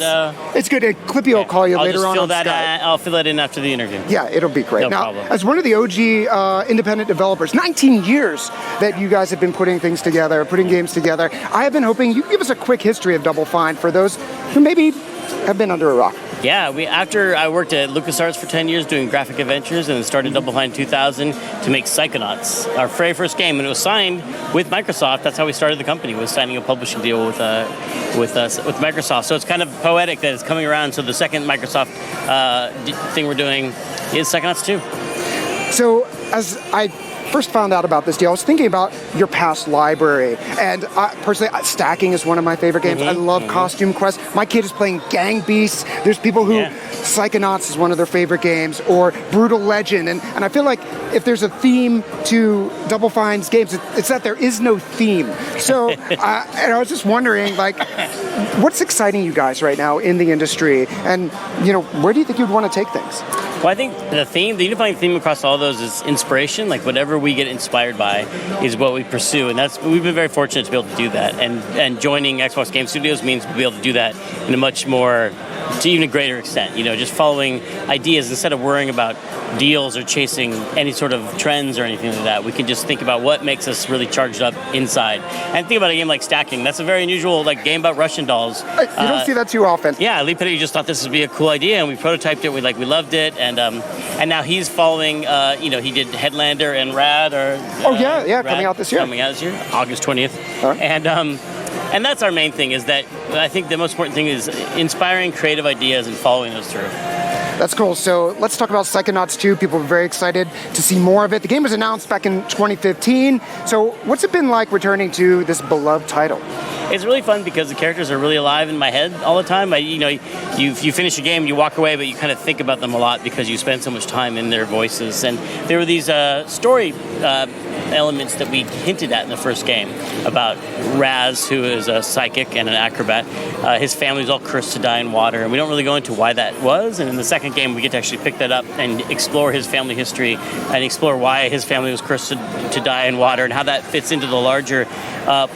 it's good. Clippy will call you I'll later just on. fill on that. Skype. I'll fill that in after the interview. Yeah, it'll be great. No now, problem. as one of the OG independent developers, 19 years that you guys have been putting things together, putting games together, I have been hoping you could give us a quick history of Double Fine for those who maybe have been under a rock. Yeah, after I worked at LucasArts for 10 years doing graphic adventures and then started Double Fine in 2000 to make Psychonauts, our very first game, and it was signed with Microsoft. That's how we started the company, was signing a publishing deal with Microsoft. So it's kind of poetic that it's coming around. So the second Microsoft thing we're doing is Psychonauts 2. So as I first found out about this deal, I was thinking about your past library, and personally, stacking is one of my favorite games. I love Costume Quest. My kid is playing Gang Beasts. There's people who Psychonauts is one of their favorite games, or Brutal Legend, and I feel like if there's a theme to Double Fine's games, it's that there is no theme. So and I was just wondering, what's exciting you guys right now in the industry, and where do you think you'd want to take things? Well, I think the unifying theme across all those is inspiration. Like whatever we get inspired by is what we pursue, and we've been very fortunate to be able to do that. And joining Xbox Game Studios means we'll be able to do that in a much more, to even a greater extent. Just following ideas instead of worrying about deals or chasing any sort of trends or anything like that. We can just think about what makes us really charged up inside. And think about a game like Stacking. That's a very unusual game about Russian dolls. You don't see that too often. Yeah, Lee Petty just thought this would be a cool idea, and we prototyped it. We loved it, and now he's following. He did Headlander and Rad. Rad coming out this year. August 20th, and that's our main thing. Is that I think the most important thing is inspiring creative ideas and following those through. That's cool. So let's talk about Psychonauts 2. People are very excited to see more of it. The game was announced back in 2015. So what's it been like returning to this beloved title? It's really fun because the characters are really alive in my head all the time. You finish a game, you walk away, but you kind of think about them a lot because you spend so much time in their voices. And there were these story elements that we hinted at in the first game about Raz, who is a psychic and an acrobat. His family's all cursed to die in water, and we don't really go into why that was. And in the second game, we get to actually pick that up and explore his family history and explore why his family was cursed to die in water and how that fits into the larger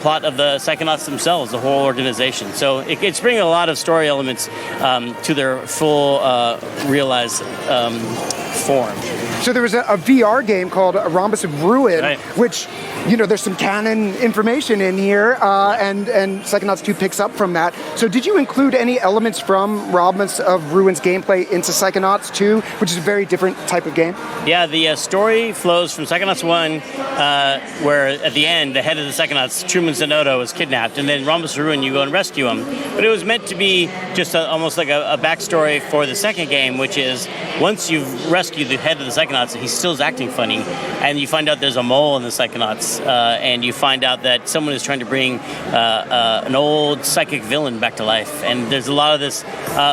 plot of the Psychonauts themselves, the whole organization. So it's bringing a lot of story elements to their full realized form. So there was a VR game called Rhombus of Ruin, which, there's some canon information in here, and Psychonauts 2 picks up from that. So did you include any elements from Rhombus of Ruin's gameplay into Psychonauts 2, which is a very different type of game? Yeah, the story flows from Psychonauts 1, where at the end, the head of the Psychonauts, Truman Zanoto, was kidnapped, and then Rhombus of Ruin, you go and rescue him. But it was meant to be just almost like a backstory for the second game, which is once you've rescued the head of the Psychonauts, he still is acting funny, and you find out there's a mole in the Psychonauts, and you find out that someone is trying to bring an old psychic villain back to life. And there's a lot of this,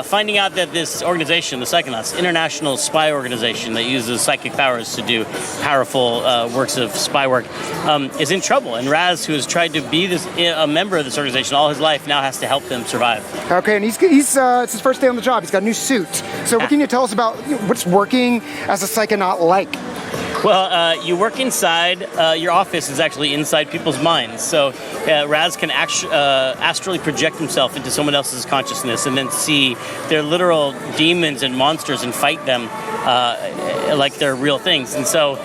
finding out that this organization, the Psychonauts, international spy organization that uses psychic powers to do powerful works of spy work, is in trouble. And Raz, who has tried to be a member of this organization all his life, now has to help them survive. Okay, and he's it's his first day on the job. He's got a new suit. So what can you tell us about what's working as a Psychonaut like? Well, you work inside. Your office is actually inside people's minds. So Raz can astrally project himself into someone else's consciousness and then see their literal demons and monsters and fight them like they're real things. And so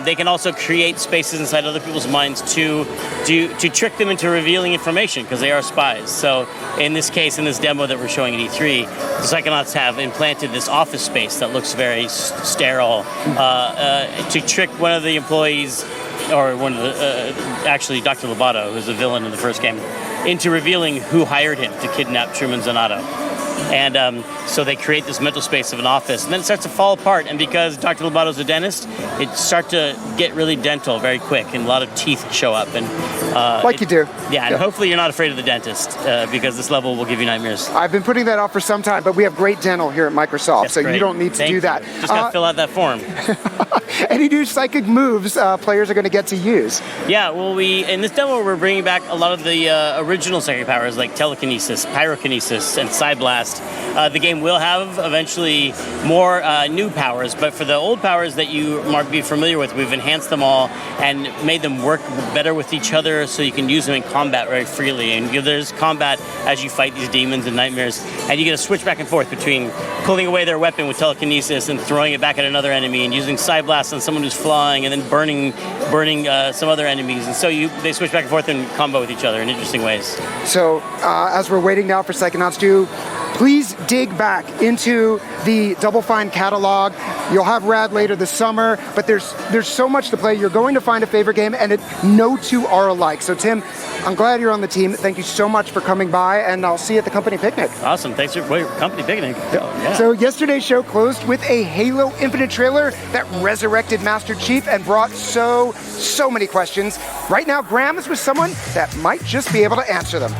they can also create spaces inside other people's minds to trick them into revealing information because they are spies. So in this case, in this demo that we're showing at E3, the Psychonauts have implanted this office space that looks very sterile to trick one of the employees, or one of the, actually Dr. Lobato, who's a villain in the first game, into revealing who hired him to kidnap Truman Zanotto. And so they create this mental space of an office, and then it starts to fall apart. And because Dr. Lobato's a dentist, it starts to get really dental very quick, and a lot of teeth show up. And you do. Yeah, and hopefully you're not afraid of the dentist, because this level will give you nightmares. I've been putting that off for some time, but we have great dental here at Microsoft, That's so great. you don't need to Thank do you. that. Just gotta fill out that form. Any new psychic moves players are going to get to use? Yeah, well, in this demo, we're bringing back a lot of the original psychic powers like telekinesis, pyrokinesis, and Psyblast. The game will have eventually more new powers, but for the old powers that you might be familiar with, we've enhanced them all and made them work better with each other so you can use them in combat very freely. And there's combat as you fight these demons and nightmares, and you get to switch back and forth between pulling away their weapon with telekinesis and throwing it back at another enemy, and using Psyblast on someone who's flying, and then burning some other enemies. And so they switch back and forth and combo with each other in interesting ways. So as we're waiting now for Psychonauts 2, please dig back into the Double Fine catalog. You'll have Rad later this summer, but there's so much to play. You're going to find a favorite game, and no two are alike. So Tim, I'm glad you're on the team. Thank you so much for coming by, and I'll see you at the company picnic. Awesome. Thanks for company picnic. Yeah. So yesterday's show closed with a Halo Infinite trailer that resurrected Master Chief and brought so many questions. Right now, Graham is with someone that might just be able to answer them.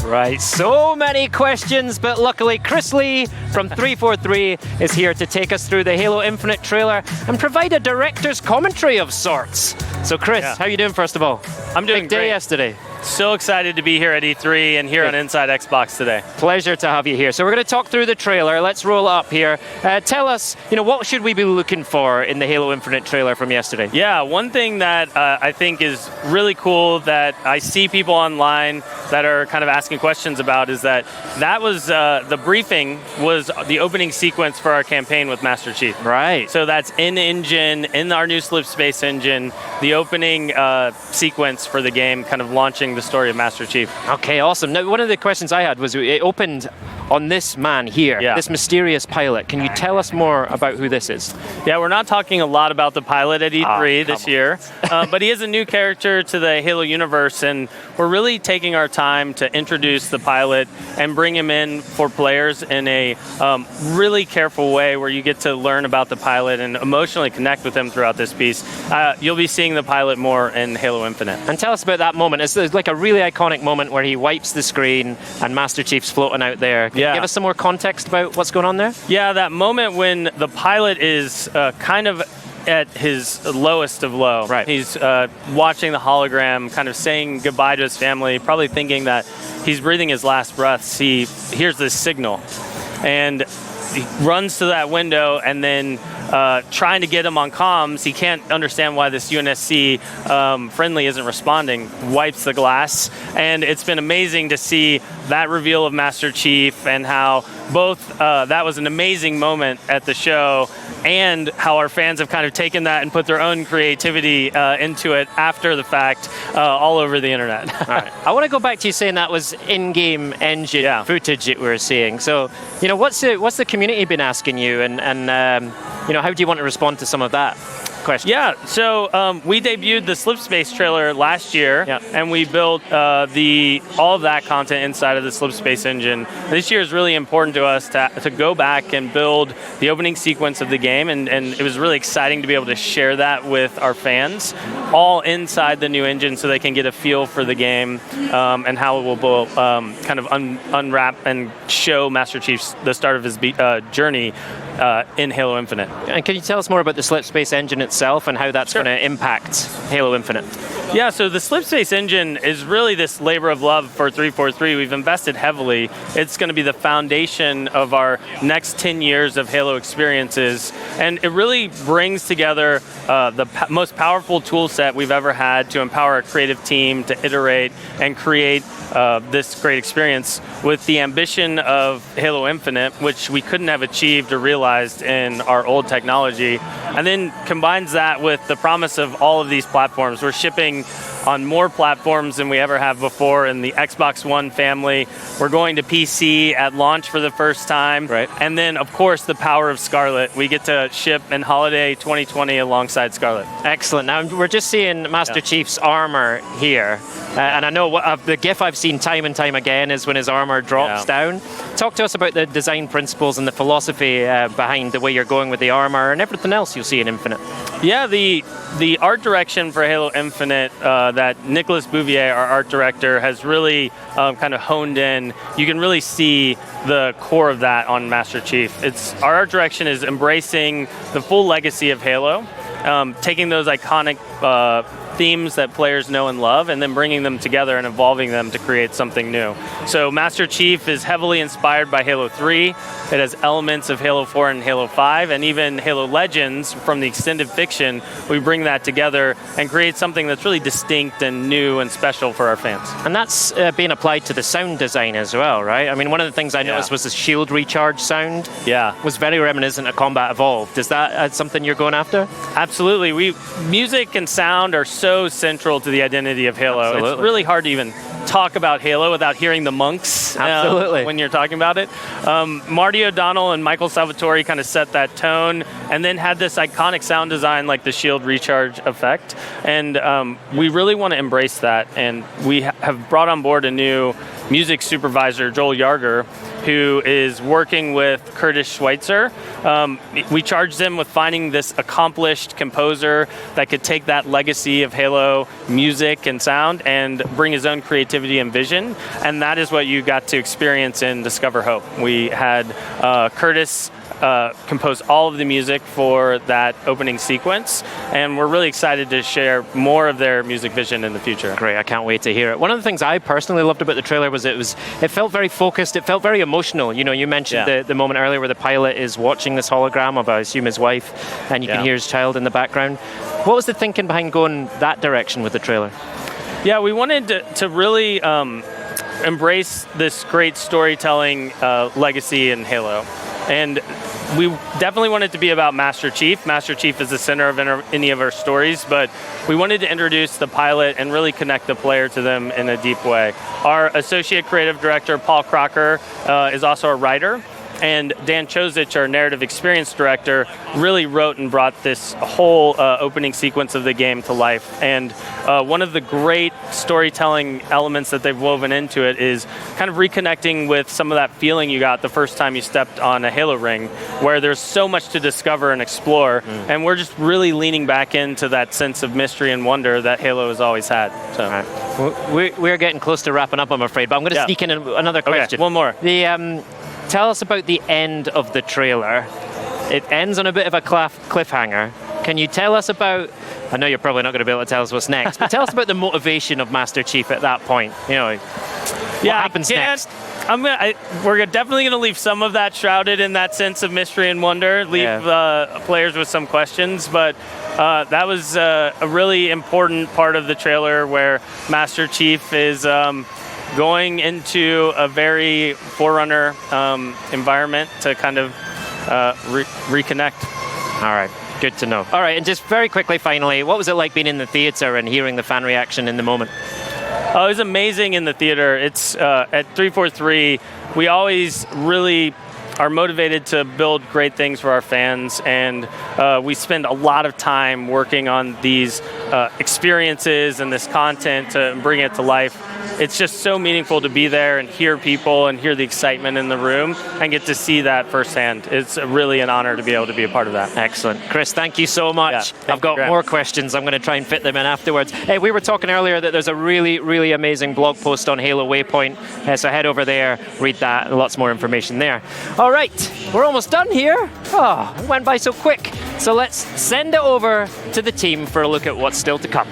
Right, so many questions, but luckily Chris Lee from 343 is here to take us through the Halo Infinite trailer and provide a director's commentary of sorts. So Chris, how are you doing first of all? I'm doing Big day great. yesterday. So excited to be here at E3 and here on Inside Xbox today. Pleasure to have you here. So we're going to talk through the trailer. Let's roll up here. Tell us, what should we be looking for in the Halo Infinite trailer from yesterday? Yeah, one thing that I think is really cool that I see people online that are kind of asking questions about is that was the briefing was the opening sequence for our campaign with Master Chief. Right. So that's in-engine, in our new Slip Space engine, the opening sequence for the game, kind of launching the story of Master Chief. Okay, awesome. Now, one of the questions I had was it opened on this man here, this mysterious pilot. Can you tell us more about who this is? Yeah, we're not talking a lot about the pilot at E3 this year, but he is a new character to the Halo universe, and we're really taking our time to introduce the pilot and bring him in for players in a really careful way where you get to learn about the pilot and emotionally connect with him throughout this piece. You'll be seeing the pilot more in Halo Infinite. And tell us about that moment. It's like a really iconic moment where he wipes the screen and Master Chief's floating out there. Can you give us some more context about what's going on there? Yeah, that moment when the pilot is kind of at his lowest of low. Right. He's watching the hologram, kind of saying goodbye to his family, probably thinking that he's breathing his last breaths. He hears this signal, and he runs to that window, and then trying to get him on comms, he can't understand why this UNSC friendly isn't responding, wipes the glass, and it's been amazing to see that reveal of Master Chief and how both that was an amazing moment at the show, and how our fans have kind of taken that and put their own creativity into it after the fact all over the internet. All right. I want to go back to you saying that was in-game engine footage that we were seeing. So, what's the community been asking you, and how do you want to respond to some of that question? Yeah, so we debuted the Slip Space trailer last year, and we built all of that content inside of the Slip Space engine. This year is really important to us to go back and build the opening sequence of the game, and it was really exciting to be able to share that with our fans, all inside the new engine, so they can get a feel for the game and how it will kind of unwrap and show Master Chief's the start of his journey in Halo Infinite. And can you tell us more about the Slip Space engine itself and how that's going to impact Halo Infinite? Yeah, so the Slipspace engine is really this labor of love for 343. We've invested heavily. It's going to be the foundation of our next 10 years of Halo experiences. And it really brings together the most powerful tool set we've ever had to empower a creative team to iterate and create this great experience with the ambition of Halo Infinite, which we couldn't have achieved or realized in our old technology, and then combines that with the promise of all of these platforms. We're shipping on more platforms than we ever have before in the Xbox One family. We're going to PC at launch for the first time. Right. And then, of course, the power of Scarlet. We get to ship in holiday 2020 alongside Scarlet. Excellent. Now, we're just seeing Master Chief's armor here. And I know the GIF I've seen time and time again is when his armor drops down. Talk to us about the design principles and the philosophy behind the way you're going with the armor and everything else you'll see in Infinite. Yeah, the art direction for Halo Infinite that Nicolas Bouvier, our art director, has really kind of honed in. You can really see the core of that on Master Chief. Our art direction is embracing the full legacy of Halo, taking those iconic themes that players know and love, and then bringing them together and evolving them to create something new. So Master Chief is heavily inspired by Halo 3. It has elements of Halo 4 and Halo 5, and even Halo Legends from the extended fiction. We bring that together and create something that's really distinct and new and special for our fans. And that's being applied to the sound design as well, right? I mean, one of the things I noticed was the shield recharge sound. Yeah. Was very reminiscent of Combat Evolved. Is that something you're going after? Absolutely. Music and sound are so central to the identity of Halo. Absolutely. It's really hard to even talk about Halo without hearing the monks when you're talking about it. Marty O'Donnell and Michael Salvatore kind of set that tone and then had this iconic sound design like the shield recharge effect. And we really want to embrace that. And we have brought on board a new music supervisor, Joel Yarger, who is working with Curtis Schweitzer. We charged him with finding this accomplished composer that could take that legacy of Halo music and sound and bring his own creativity and vision. And that is what you got to experience in Discover Hope. We had Curtis compose all of the music for that opening sequence, and we're really excited to share more of their music vision in the future. Great, I can't wait to hear it. One of the things I personally loved about the trailer was it felt very focused, it felt very emotional. You know, you mentioned the moment earlier where the pilot is watching this hologram of, I assume, his wife, and you can hear his child in the background. What was the thinking behind going that direction with the trailer? Yeah, we wanted to really embrace this great storytelling legacy in Halo. And we definitely wanted to be about Master Chief. Master Chief is the center of any of our stories, but we wanted to introduce the pilot and really connect the player to them in a deep way. Our associate creative director, Paul Crocker, is also a writer. And Dan Chozich, our narrative experience director, really wrote and brought this whole opening sequence of the game to life. And one of the great storytelling elements that they've woven into it is kind of reconnecting with some of that feeling you got the first time you stepped on a Halo ring, where there's so much to discover and explore. And we're just really leaning back into that sense of mystery and wonder that Halo has always had. So We're getting close to wrapping up, I'm afraid, but I'm going to sneak in another question. Okay, one more. Tell us about the end of the trailer. It ends on a bit of a cliffhanger. Can you tell us about, I know you're probably not going to be able to tell us what's next, but tell us about the motivation of Master Chief at that point. You know, what happens next? We're definitely going to leave some of that shrouded in that sense of mystery and wonder, leave players with some questions, but that was a really important part of the trailer where Master Chief is going into a very Forerunner environment to kind of reconnect. All right, good to know. All right, and just very quickly, finally, what was it like being in the theater and hearing the fan reaction in the moment? Oh, it was amazing in the theater. It's at 343, we always really are motivated to build great things for our fans, and we spend a lot of time working on these experiences and this content to bring it to life. It's just so meaningful to be there and hear people and hear the excitement in the room and get to see that firsthand. It's really an honor to be able to be a part of that. Excellent. Chris, thank you so much. I've got more questions. I'm going to try and fit them in afterwards. Hey, we were talking earlier that there's a really, really amazing blog post on Halo Waypoint. So head over there, read that, and lots more information there. All right, we're almost done here. Oh, it went by so quick. So let's send it over to the team for a look at what's still to come.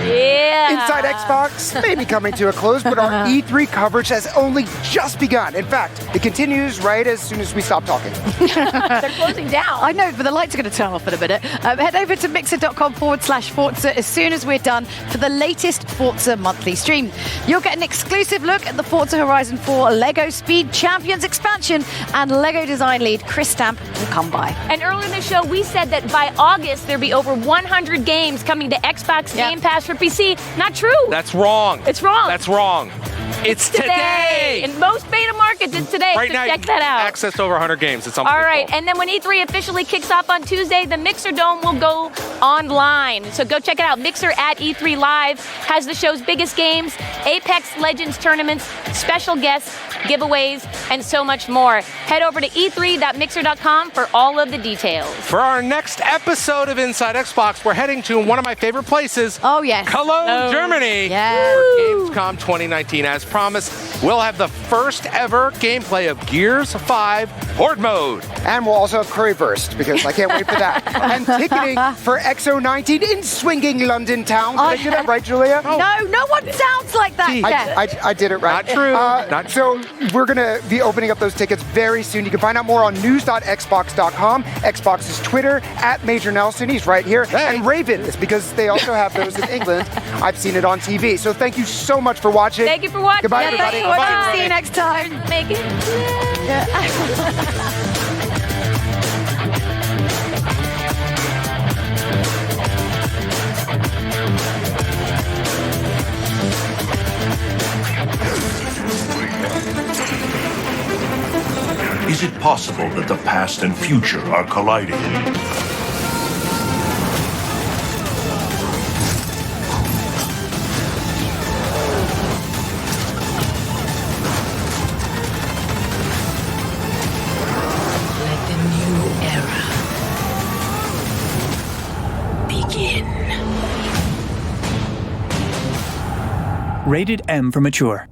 Yeah. Inside Xbox may be coming to a close, but our E3 coverage has only just begun. In fact, it continues right as soon as we stop talking. They're closing down. I know, but the lights are going to turn off in a minute. Head over to mixer.com/Forza as soon as we're done for the latest Forza monthly stream. You'll get an exclusive look at the Forza Horizon 4 LEGO Speed Champions expansion, and LEGO design lead Chris Stamp will come by. And earlier in the show, we said that by August, there'll be over 100 games coming to Xbox Game Pass for PC. Not true. That's wrong. It's wrong. That's wrong. It's today. In most beta markets, it's today. Right so now, check that out. access to over 100 games. It's All right, and then when E3 officially kicks off on Tuesday, the Mixer Dome will go online. So go check it out. Mixer at E3 Live has the show's biggest games, Apex Legends tournaments, special guests, giveaways, and so much more. Head over to e3.mixer.com for all of the details. For our next episode of Inside Xbox, we're heading to one of my favorite places. Oh, yes. Cologne, Germany. Yeah. For Gamescom 2019. As promised, we'll have the first ever gameplay of Gears 5 Horde Mode. And we'll also have Curryburst, because I can't wait for that. And ticketing for XO19 in swinging London town. Did I do that right, Julia? No, no one sounds like that. I did it right. Not true. Not true. So we're going to be opening up those tickets very soon. You can find out more on news.xbox.com. Xbox's Twitter, at Major Nelson. He's right here. Hey. And Raven is because they also have those in England. I've seen it on TV. So thank you so much for watching. Thank you for watching. Goodbye, everybody. Bye. See you next time. Make it. Is it possible that the past and future are colliding? Let the new era begin. Rated M for mature.